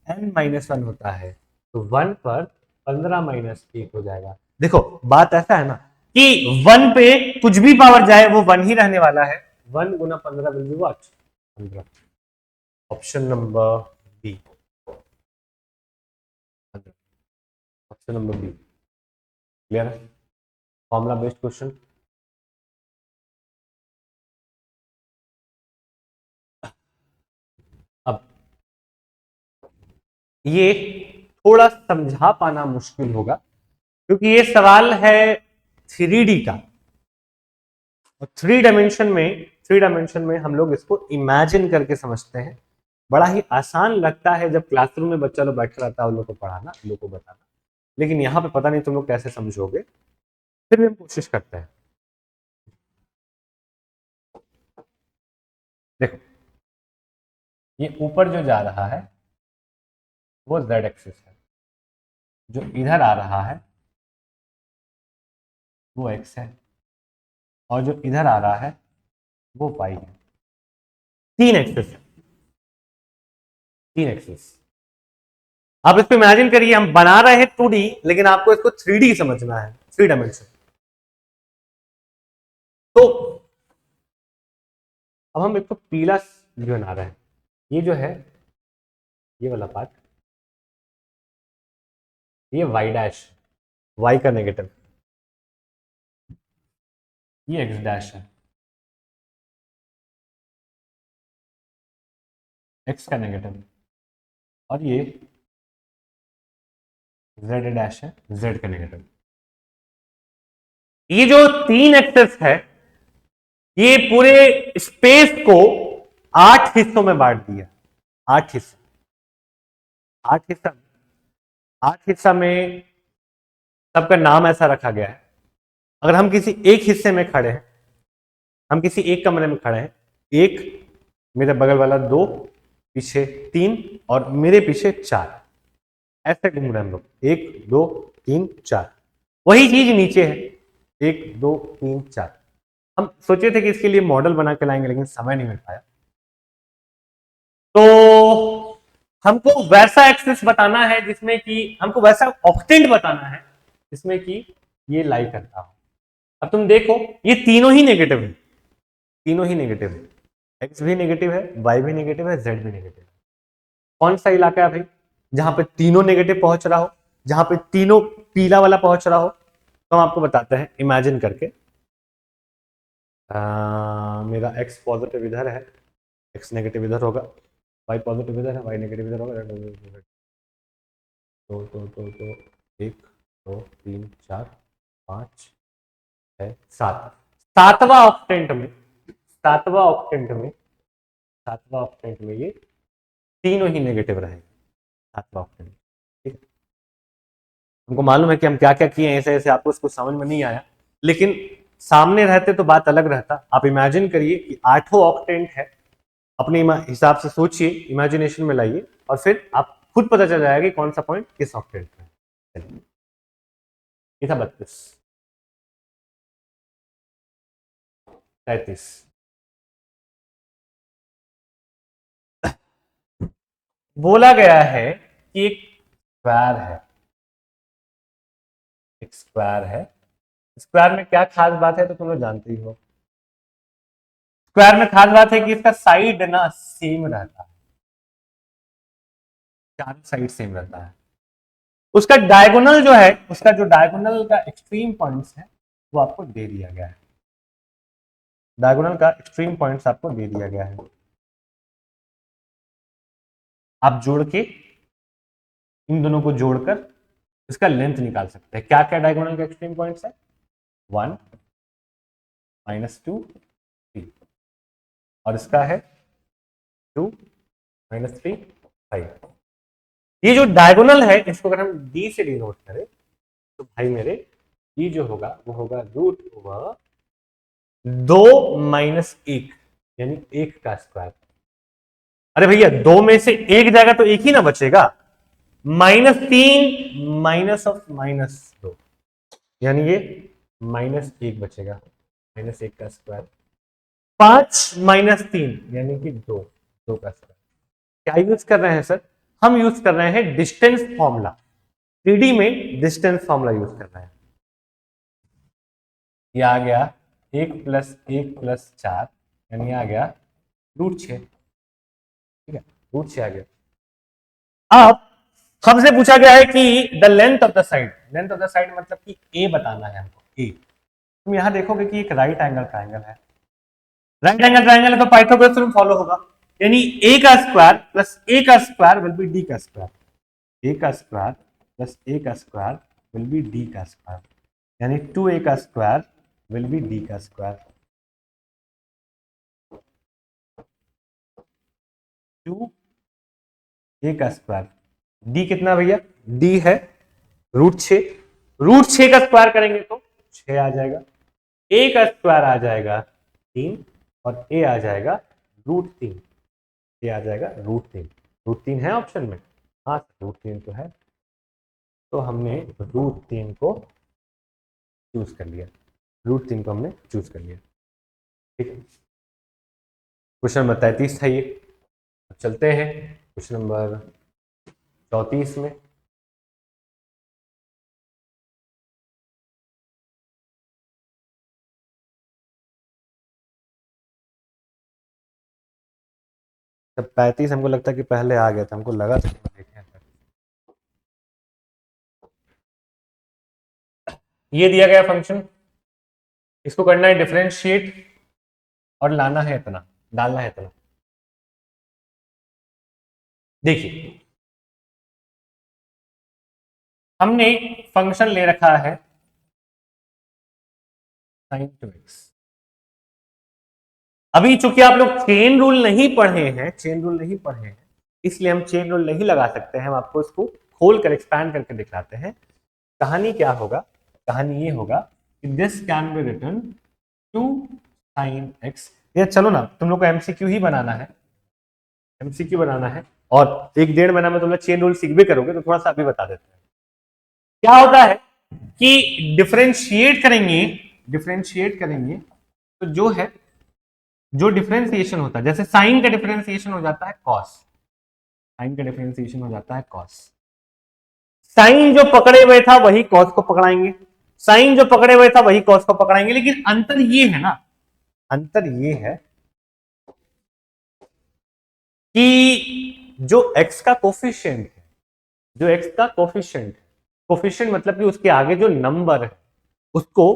n माइनस 1 होता है, तो 1 पर 15 माइनस 1 हो जाएगा। देखो बात ऐसा है ना कि 1 पे कुछ भी पावर जाए वो 1 ही रहने वाला है। 1 गुना 15 will be what? 15। Option number B, option number B. Clear है? Formula based question. अब ये थोड़ा समझा पाना मुश्किल होगा, क्योंकि ये सवाल है 3D का, और थ्री डायमेंशन में हम लोग इसको इमेजिन करके समझते हैं। बड़ा ही आसान लगता है जब क्लासरूम में बच्चा लोग बैठा रहता है, उन लोग को पढ़ाना, उन लोग को बताना, लेकिन यहाँ पे पता नहीं तुम लोग कैसे समझोगे। फिर भी हम कोशिश करते हैं। देखो ये ऊपर जो जा रहा है वो z एक्सिस है, जो इधर आ रहा है वो x है, और जो इधर आ रहा है वो y है। 3 एक्सिस है, 3 एक्सिस। आप इसको इमेजिन करिए, हम बना रहे हैं 2D, लेकिन आपको इसको 3D समझना है, 3 डायमेंशन। तो अब हम इसको पीला जो बना रहे हैं, ये जो है ये वाला पार्ट, ये y डैश, y का नेगेटिव, ये x डैश है, x का नेगेटिव, और ये z डैश है, z का नेगेटिव। ये जो 3 एक्सेस है, ये पूरे स्पेस को 8 हिस्सों में बांट दिया। 8 हिस्सा, 8 हिस्सा, 8 हिस्सा में सबका नाम ऐसा रखा गया है। अगर हम किसी एक हिस्से में खड़े हैं, हम किसी एक कमरे में खड़े हैं, एक, मेरे बगल वाला 2, पीछे 3 और मेरे पीछे 4, ऐसे घूम रहे हैं हम लोग, 1 2 3 4। वही चीज नीचे है, 1 2 3 4। हम सोचे थे कि इसके लिए मॉडल बना के लाएंगे, लेकिन समय नहीं मिल पाया। तो हमको वैसा एक्सिस बताना है जिसमें कि हमको वैसा ऑक्टेंट बताना है जिसमें कि ये लाई करता हो। अब तुम देखो ये तीनों ही नेगेटिव है, तीनों ही नेगेटिव है, एक्स भी नेगेटिव है, वाई भी नेगेटिव है, जेड भी नेगेटिव है। कौन सा इलाका है भाई जहां पे तीनों नेगेटिव पहुंच रहा हो, जहां पे तीनों पीला वाला पहुंच रहा हो? तो हम आपको बताते हैं इमेजिन करके। मेरा एक्स पॉजिटिव इधर है, एक्स नेगेटिव इधर होगा, वाई पॉजिटिव इधर है, वाई नेगेटिव इधर होगा। तो 1 2 3 4 5 6 7, सातवां ऑक्टेंट में, सातवां ऑक्टेंट में, सातवां ऑक्टेंट में ये तीनों ही नेगेटिव रहेंगे, सातवां ऑक्टेंट। ठीक है, हमको मालूम है कि हम क्या क्या किए ऐसे ऐसे, आपको उसको समझ में नहीं आया, लेकिन सामने रहते तो बात अलग रहता। आप इमेजिन करिए कि आठों ऑक्टेंट है, अपने हिसाब से सोचिए, इमेजिनेशन में लाइए और फिर आप खुद पता चल जाएगा कि कौन सा पॉइंट किस ऑक्टेंट में है। ये था 32, 33। बोला गया है कि एक स्क्वायर है, एक स्क्वायर है, स्क्वायर में क्या खास बात है तो तुम लोग जानते ही हो। स्क्वायर में खास बात है कि इसका साइड ना सेम रहता है, चारों साइड सेम रहता है। उसका डायगोनल जो है, उसका जो डायगोनल का एक्सट्रीम पॉइंट्स है वो आपको दे दिया गया है, डायगोनल का एक्सट्रीम पॉइंट्स आपको दे दिया गया है। आप जोड़ के, इन दोनों को जोड़कर इसका लेंथ निकाल सकते हैं। क्या क्या डायगोनल का एक्सट्रीम पॉइंट्स है? 1 -2 3, और इसका है 2 -3 5। ये जो डायगोनल है इसको अगर हम डी से डिनोट करें तो भाई मेरे ये जो होगा वो होगा √2 -1, यानी 1 का स्क्वायर। अरे भैया 2 में से 1 जाएगा तो 1 ही ना बचेगा, -3 -2, यानी ये -1 बचेगा, -1 का स्क्वायर। 5 -3 यानी कि 2, 2 का स्क्वायर। क्या यूज कर रहे हैं सर? हम यूज कर रहे हैं डिस्टेंस फॉर्मूला, 3D में डिस्टेंस फॉर्मूला यूज कर रहे हैं। ये आ गया 1 + 1 + 4, यानी आ गया √6। ठीक है, √6 आ गया। अब हमसे पूछा गया है कि the length of the side, length of the side मतलब कि ए बताना है हमको, ए। तुम यहां देखोगे कि एक राइट एंगल ट्राइंगल है, राइट एंगल ट्राइंगल है तो पाइथागोरस थ्योरम फॉलो होगा, यानी ए का स्क्वायर प्लस ए का स्क्वायर विल बी डी का स्क्वायर, ए का स्क्वायर प्लस ए का स्क्वायर विल बी डी का स्क्वायर, यानी 2a का स्क्वायर विल बी डी का स्क्वायर। 2a का स्क्वायर, डी कितना भैया? डी है √6, √6 का स्क्वायर करेंगे तो 6 आ जाएगा, ए का स्क्वायर आ जाएगा 3 और ए आ जाएगा √3, ये आ जाएगा √3। √3 है ऑप्शन में? हाँ √3 तो है, तो हमने √3 को चूज कर लिया, √3 को हमने चूज कर लिया। ठीक है, क्वेश्चन नंबर 33 था ये। चलते हैं क्वेश्चन नंबर 34 में। तब 35 हमको लगता है कि पहले आ गया था, हमको लगा था देखें। ये दिया गया फंक्शन, इसको करना है डिफरेंशिएट और लाना है इतना, डालना है इतना। देखिए हमने फंक्शन ले रखा है sin 2x। अभी चूंकि आप लोग चेन रूल नहीं पढ़े हैं, चेन रूल नहीं पढ़े हैं, इसलिए हम चेन रूल नहीं लगा सकते हैं। हम आपको इसको खोल कर एक्सपैंड करके दिखाते हैं। कहानी क्या होगा? कहानी ये होगा कि this can be written 2 sin x। ये चलो ना, तुम लोग को एमसीक्यू ही बनाना है, एमसीक्यू बनाना है, और 1-1.5 महीना में तुम लोग चेन रूल सीख भी करोगे, तो थोड़ा सा अभी बता देते हैं। क्या होता है कि डिफरेंशिएट करेंगे, डिफरेंशिएट करेंगे तो जो है, जो डिफरेंशिएशन होता है, जैसे साइन का डिफरेंशिएशन हो जाता है कॉस, साइन का डिफरेंशिएशन हो जाता है कॉस। साइन जो पकड़े हुए था वही कॉस को पकड़ाएंगे, साइन जो पकड़े हुए था वही कॉस को पकड़ाएंगे, लेकिन अंतर ये है ना, अंतर ये है कि जो x का कोफिशिएंट है, जो x का कोफिशिएंट है, कोफिशिएंट मतलब कि उसके आगे जो नंबर है उसको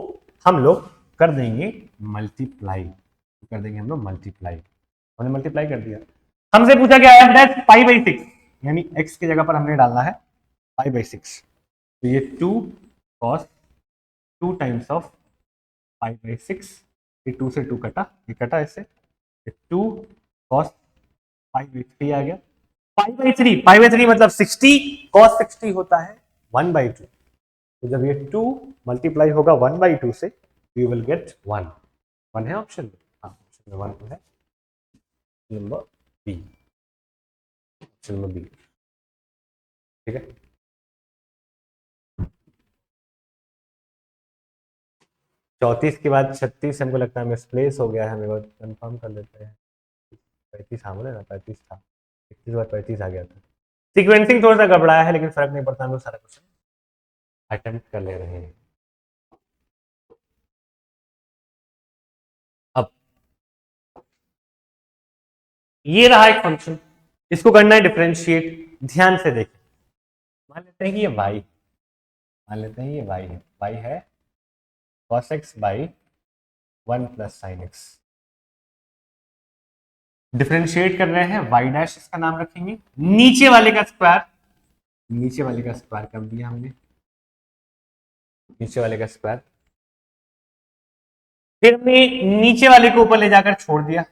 हम लोग कर देंगे मल्टीप्लाई, कर देंगे हम लोग मल्टीप्लाई। हमने मल्टीप्लाई कर दिया, हमसे पूछा गया f डैश पाई बाई 6, यानी x की जगह पर हमने डालना है पाई बाई 6, तो ये 2 cos 2 times of pi by 6, ये 2 से 2 कटा, ये कटा इससे, 2 cos पाई बाई 3 आ गया, पाई बाई 3 मतलब 60, cos 60 होता है 1/2, तो जब ये 2 मल्टीप्लाई होगा 1/2 से, यू विल गेट 1, 1 है ऑप्शन में, हाँ ऑप्शन में 1 है, number B, option number b, ठीक है। चौतीस के बाद 36 हमको लगता है मिसप्लेस हो गया है, हमें कंफर्म कर लेते हैं, 35 हाँ बोले ना, 35 था, 31 बाद 35 आ गया था। सीक्वेंसिंग थोड़ा सा गड़बड़ाया है, लेकिन फर्क नहीं पड़ता, हम लोग सारा क्वेश्चन अटेम्प्ट कर ले रहे हैं। अब ये रहा एक फंक्शन, इसको करना है डिफरेंशिएट, ध्यान से देखिए, मान लेते हैं कि ये y, मान लेते हैं ये y है cos x by 1 plus sine x, differentiate कर रहे हैं, y डैश इसका नाम रखेंगे, नीचे वाले का स्क्वायर, नीचे वाले का स्क्वायर कर दिया हमने, नीचे वाले का स्क्वायर, फिर हमने नीचे वाले को ऊपर ले जाकर छोड़ दिया,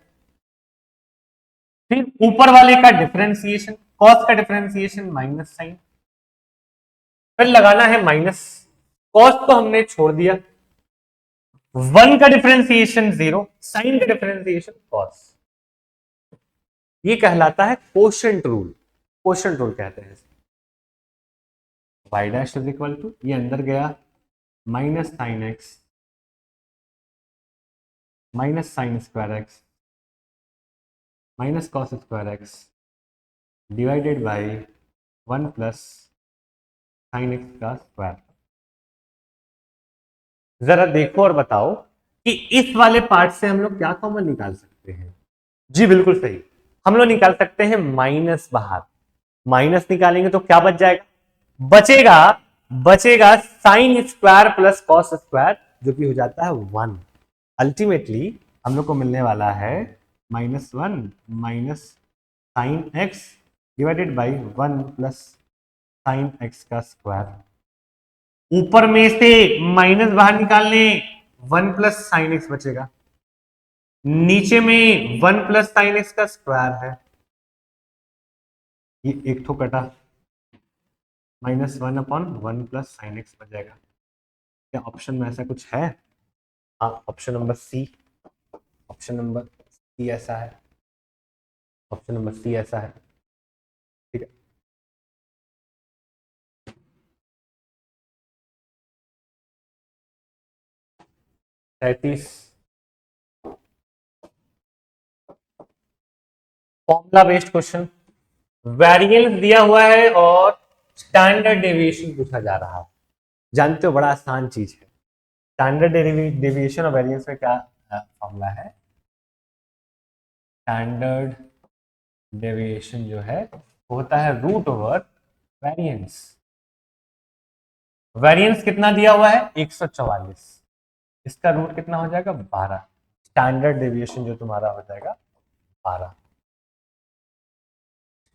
फिर ऊपर वाले का डिफरेंशिएशन, कॉस का डिफरेंशिएशन माइनस साइन, फिर लगाना है माइनस, कॉस को हमने छोड़ दिया, 1 का डिफरेंशिएशन 0, साइन का डिफरेंशिएशन कॉस, ये कहलाता है कोशेंट रूल, कोशेंट रूल कहते हैं, y dash is equal to, ये अंदर गया minus sine x, minus sine square x, minus cos square x divided by 1 plus sine x का स्क्वायर। जरा देखो और बताओ कि इस वाले पार्ट से हम लोग क्या कॉमन निकाल सकते हैं। जी बिल्कुल सही, हम लोग निकाल सकते हैं माइनस बाहर, माइनस निकालेंगे तो क्या बच जाएगा, बचेगा बचेगा sine square plus cos square, जो कि हो जाता है 1, अल्टीमेटली हम लोग को मिलने वाला है -1 minus sine x divided by 1 plus sine x का स्क्वायर, ऊपर में से माइनस बाहर निकालने 1 प्लस साइन एक्स बचेगा, नीचे में 1 प्लस साइन एक्स का स्क्वायर है, ये एक ठो कटा, -1 अपॉन 1 प्लस साइन एक्स बच जाएगा। क्या ऑप्शन में ऐसा कुछ है? हाँ, option number C, option number C ऐसा है, ऑप्शन नंबर सी ऐसा है, ठीक है। तैतीस, फॉर्मूला बेस्ड क्वेश्चन, वेरिएंस दिया हुआ है और स्टैंडर्ड डेविएशन पूछा जा रहा है, जानते हो बड़ा आसान चीज है, स्टैंडर्ड डेविएशन और वेरिएंस में क्या फॉर्मूला है, स्टैंडर्ड डेविएशन जो है होता है रूट ओवर वेरिएंस, वेरिएंस कितना दिया हुआ है 144, इसका रूट कितना हो जाएगा 12, स्टैंडर्ड डेविएशन जो तुम्हारा हो जाएगा 12,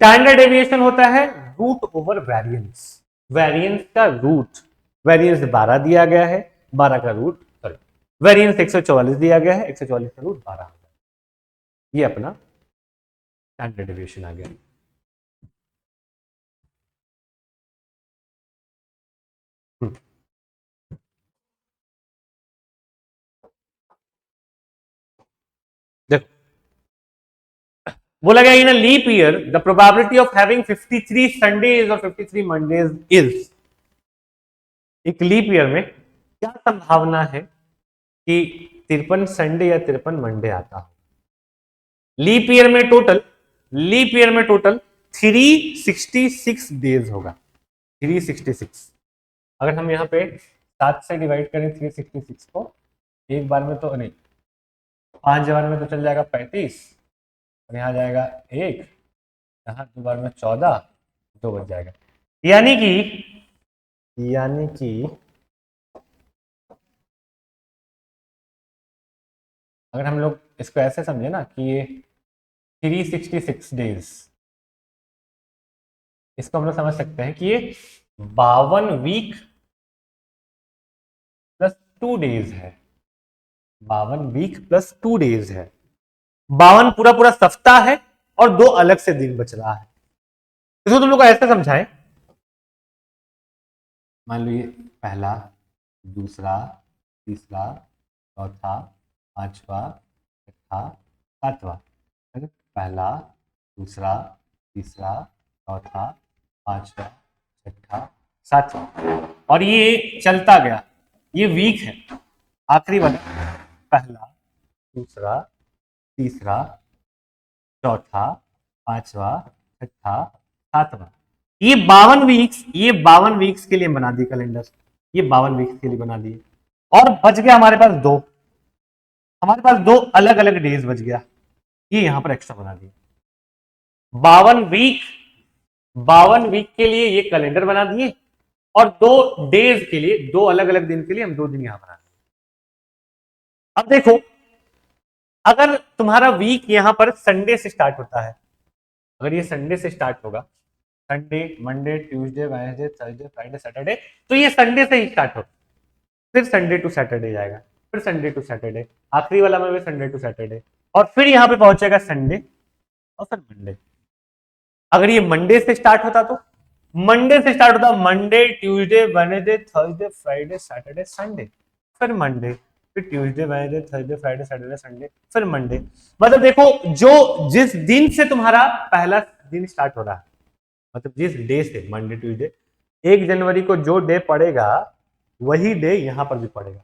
स्टैंडर्ड डेविएशन होता है रूट ओवर वेरिएंस, वेरिएंस का रूट, वेरिएंस 12 दिया गया है, 12 का रूट, सॉरी वेरिएंस 144 दिया गया है, 144 का रूट 12 हो जाएगा, ये अपना स्टैंडर्ड डेविएशन आ गया। देखो बोला गया in a leap year the probability of having 53 Sundays और 53 मंडेज इज, एक लीप ईयर में क्या संभावना है कि 53 संडे या 53 मंडे आता हो। लीप ईयर में टोटल 366 डेज होगा, 366। अगर हम यहाँ पे 7 से डिवाइड करें 366 को, एक बार में तो नहीं, 5 बार में तो चल जाएगा 35, और यहाँ जाएगा 1, यहाँ 2 बार में 14, 2 बच जाएगा। यानी कि अगर हम लोग इसको ऐसे समझे ना कि ये 366 डेज, इसको हम लोग समझ सकते हैं कि ये 52 वीक प्लस 2 डेज है, 52 वीक प्लस 2 डेज है, 52 पूरा पूरा सप्ताह है और 2 अलग से दिन बच रहा है। इसको तुम लोग को ऐसे समझाएं, मान लो ये पहला, दूसरा, तीसरा, चौथा, पांचवा, छठा, सातवां, पहला, दूसरा, तीसरा, चौथा, पांचवा, छठा, सातवां, और ये चलता गया, ये वीक है, आखिरी वाला पहला, दूसरा, तीसरा, चौथा, पांचवा, छठा, सातवां, ये 52 वीक्स के लिए बना दी कैलेंडर, ये 52 वीक्स के लिए बना दिए। और बच गया हमारे पास हमारे पास दो अलग अलग डेज बच गया, ये यहां पर एक्स्ट्रा बना दिए। 52 वीक के लिए ये कैलेंडर बना दिए, और 2 डेज के लिए, 2 अलग अलग दिन के लिए हम 2 दिन यहां बना दिए। अब देखो, अगर तुम्हारा वीक यहां पर संडे से स्टार्ट होता है, अगर ये संडे से स्टार्ट होगा, Sunday, Monday, Tuesday, Wednesday, Thursday, Friday, Saturday, तो ये संडे से ही स्टार्ट होगा, फिर संडे टू सैटरडे जाएगा, फिर संडे टू सैटरडे, आखिरी वाला में भी संडे टू सैटरडे, और फिर यहां पे पहुंचेगा संडे और फिर मंडे। अगर ये मंडे से स्टार्ट होता तो Monday, Tuesday, Wednesday, Thursday, Friday, Saturday, Sunday, फिर मंडे, फिर Tuesday, Wednesday, Thursday, Friday, Saturday, Sunday, फिर मंडे। मतलब देखो, जो जिस दिन से तुम्हारा पहला दिन स्टार्ट हो रहा है, मतलब जिस डे से, मंडे, ट्यूसडे, 1 जनवरी को जो डे पड़ेगा वही डे यहां पर भी पड़ेगा।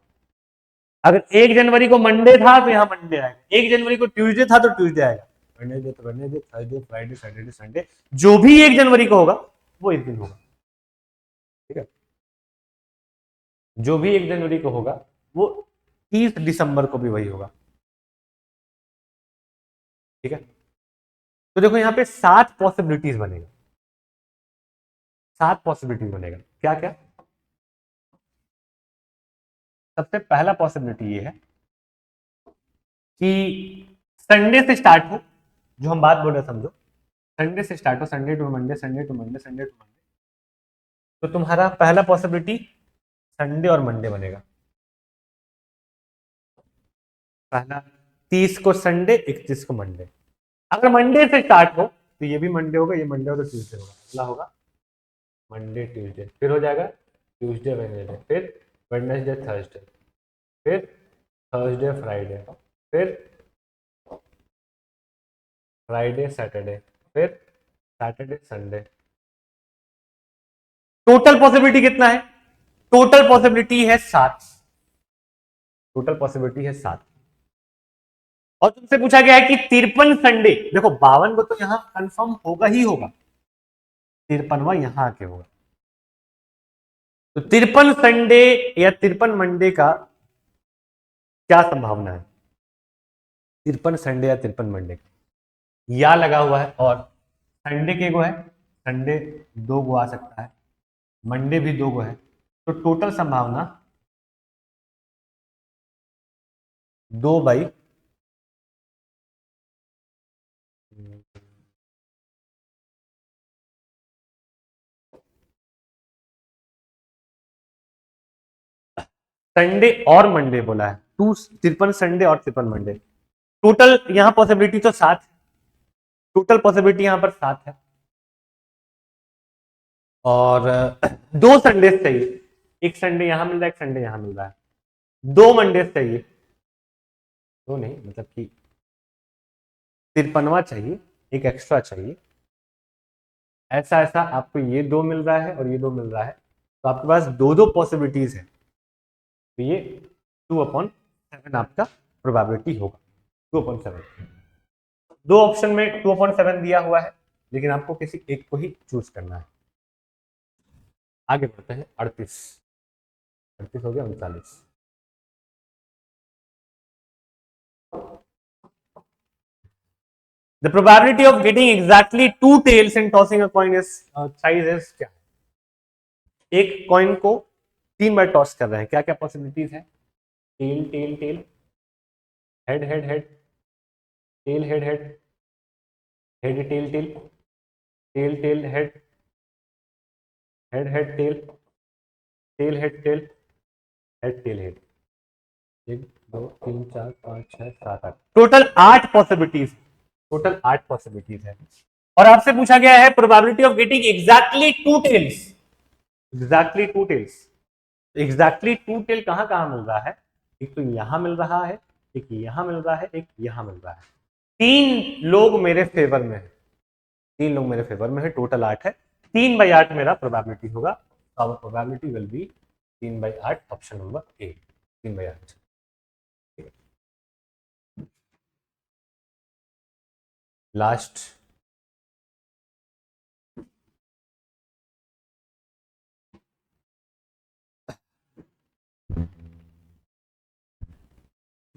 अगर 1 जनवरी को मंडे था तो यहां मंडे आएगा, 1 जनवरी को ट्यूसडे था तो ट्यूसडे आएगा, वेडनेसडे तो Wednesday, Thursday, Friday, Saturday, Sunday, जो भी 1 जनवरी को होगा वो इस दिन होगा। ठीक है, जो भी 1 जनवरी को होगा वो 30 दिसंबर को भी वही होगा। ठीक है, तो देखो यहां पे 7 पॉसिबिलिटीज बनेगा, 7 पॉसिबिलिटीज बनेगा। क्या क्या? सबसे पहला पॉसिबिलिटी ये है कि संडे से स्टार्ट हो, जो हम बात बोल रहे समझो, संडे से स्टार्ट हो, Sunday to Monday, Sunday to Monday, Sunday to Monday, तो तुम्हारा पहला पॉसिबिलिटी संडे और मंडे बनेगा। पहला, 30 को संडे, 31 को मंडे। अगर मंडे से स्टार्ट हो तो ये भी मंडे होगा, ये मंडे होगा, ट्यूसडे होगा, अगला होगा मंडे, ट्यूसडे, फिर हो जाएगा ट्यूसडे, वेडनेसडे, फिर वेडनेसडे, थर्सडे, फिर थर्सडे, फ्राइडे, फिर फ्राइडे, सैटरडे, फिर सैटरडे, संडे। टोटल पॉसिबिलिटी कितना है? टोटल पॉसिबिलिटी है 7। टोटल पॉसिबिलिटी है 7। और तुमसे पूछा गया है कि 53 संडे, देखो 52 को तो यहां कंफर्म होगा ही होगा, 53वां यहां आके होगा, तो 53 संडे या 53 मंडे का क्या संभावना है? 53 संडे या 53 मंडे का या लगा हुआ है, और संडे के गो है, संडे 2 गो आ सकता है, मंडे भी 2 गो है, तो टोटल संभावना 2 बाई संडे और मंडे बोला है, 53 संडे और 53 मंडे, टोटल यहां पॉसिबिलिटी तो 7, टोटल पॉसिबिलिटी यहां पर 7 है, और 2 संडे चाहिए, एक संडे यहां मिल रहा है, एक संडे यहां मिल रहा है, 2 मंडे चाहिए, 2 नहीं, मतलब कि 53वां चाहिए, एक एक्स्ट्रा चाहिए, ऐसा ऐसा आपको ये 2 मिल रहा है और ये 2 मिल रहा है, तो आपके पास 2 पॉसिबिलिटीज है, तो ये 2/7 आपका प्रोबेबिलिटी होगा, 2/7। 2 ऑप्शन में 2/7 दिया हुआ है, लेकिन आपको किसी एक को ही चूज करना है। आगे बढ़ते हैं। 38 हो गया, 39। The probability of getting exactly 2 tails in tossing a coin is thrice is क्या? एक कॉइन को 3 बार टॉस कर रहे हैं, क्या क्या पॉसिबिलिटीज है? Tail tail tail, head head head, tail head head, head tail tail, tail tail head, head head tail, tail head tail, head tail head. 1 2 3 4 5 6 7 8, total 8 possibilities, total 8 possibilities है। और आपसे पूछा गया है probability of getting exactly 2 tails, exactly 2 tails. Exactly 2 tail कहां कहां मिल रहा है? एक तो यहां मिल रहा है, एक यहां मिल रहा है, एक यहां मिल रहा है। 3 लोग मेरे फेवर में है, 3 लोग मेरे फेवर में है, टोटल 8 है। 3/8 मेरा प्रोबेबिलिटी होगा। Our probability will be 3/8, option number A, 3/8। Last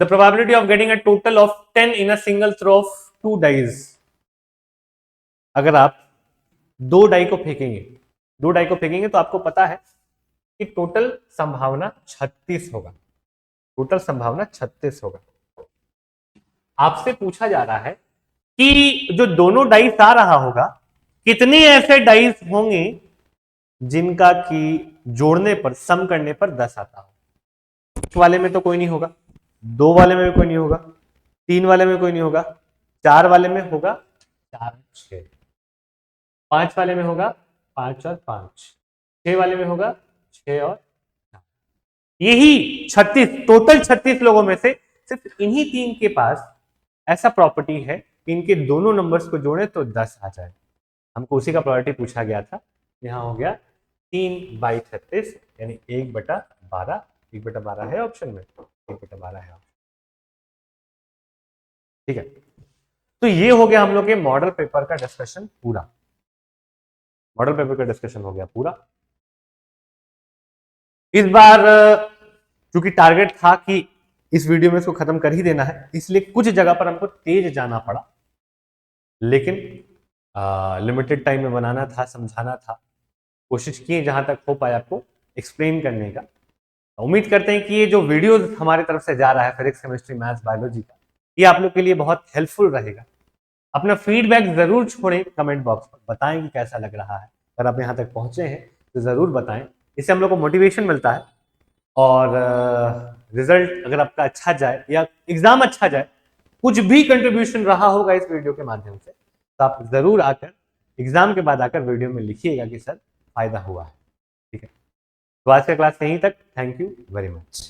the probability of getting a total of 10 in a single throw of 2 dice। अगर आप 2 डाई को फेंकेंगे, 2 डाई को फेंकेंगे तो आपको पता है कि टोटल संभावना 36 होगा, टोटल संभावना 36 होगा। आपसे पूछा जा रहा है कि जो दोनों डाइस आ रहा होगा, कितने ऐसे डाइस होंगे जिनका की जोड़ने पर, सम करने पर 10 आता हो। एक वाले में तो कोई नहीं होगा, 2 वाले में भी कोई नहीं होगा, 3 वाले में कोई नहीं होगा, 4 वाले में होगा 4 6, 5 वाले में होगा 5 और 5, 6 वाले में होगा 6 और 4। यही 36, टोटल 36 लोगों में से सिर्फ इन्हीं 3 के पास ऐसा प्रॉपर्टी है कि इनके दोनों नंबर्स को जोड़े तो 10 आ जाए। हमको उसी का प्रॉपर्टी पूछा गया था। यहां हो गया 3/36 यानी 1/12, 1/12 है ऑप्शन में, 1/12 है। ठीक है, तो ये हो गया हम लोग के मॉडल पेपर का डिस्कशन पूरा, मॉडल पेपर का डिस्कशन हो गया पूरा। इस बार क्योंकि टारगेट था कि इस वीडियो में इसको खत्म कर ही देना है, इसलिए कुछ जगह पर हमको तेज जाना पड़ा, लेकिन लिमिटेड टाइम में बनाना था, समझाना था, कोशिश किए जहां तक हो पाया आपको एक्सप्लेन करने का। उम्मीद करते हैं कि ये जो वीडियो हमारी तरफ से जा रहा है फिजिक्स, केमिस्ट्री, मैथ्स, बायोलॉजी का, ये आप लोग के लिए बहुत हेल्पफुल रहेगा। अपना फीडबैक जरूर छोड़ें कमेंट बॉक्स पर, बताएं कि कैसा लग रहा है। अगर आप यहाँ तक पहुंचे हैं तो जरूर बताएं, इससे हम लोग को मोटिवेशन मिलता है। और रिजल्ट अगर आपका अच्छा जाए या एग्जाम अच्छा जाए, कुछ भी कंट्रीब्यूशन रहा होगा इस वीडियो के माध्यम से, तो आप जरूर आकर एग्जाम के बाद आकर वीडियो में लिखिएगा कि सर फायदा हुआ है। ठीक है, तो आज का क्लास यहीं तक। Thank you very much.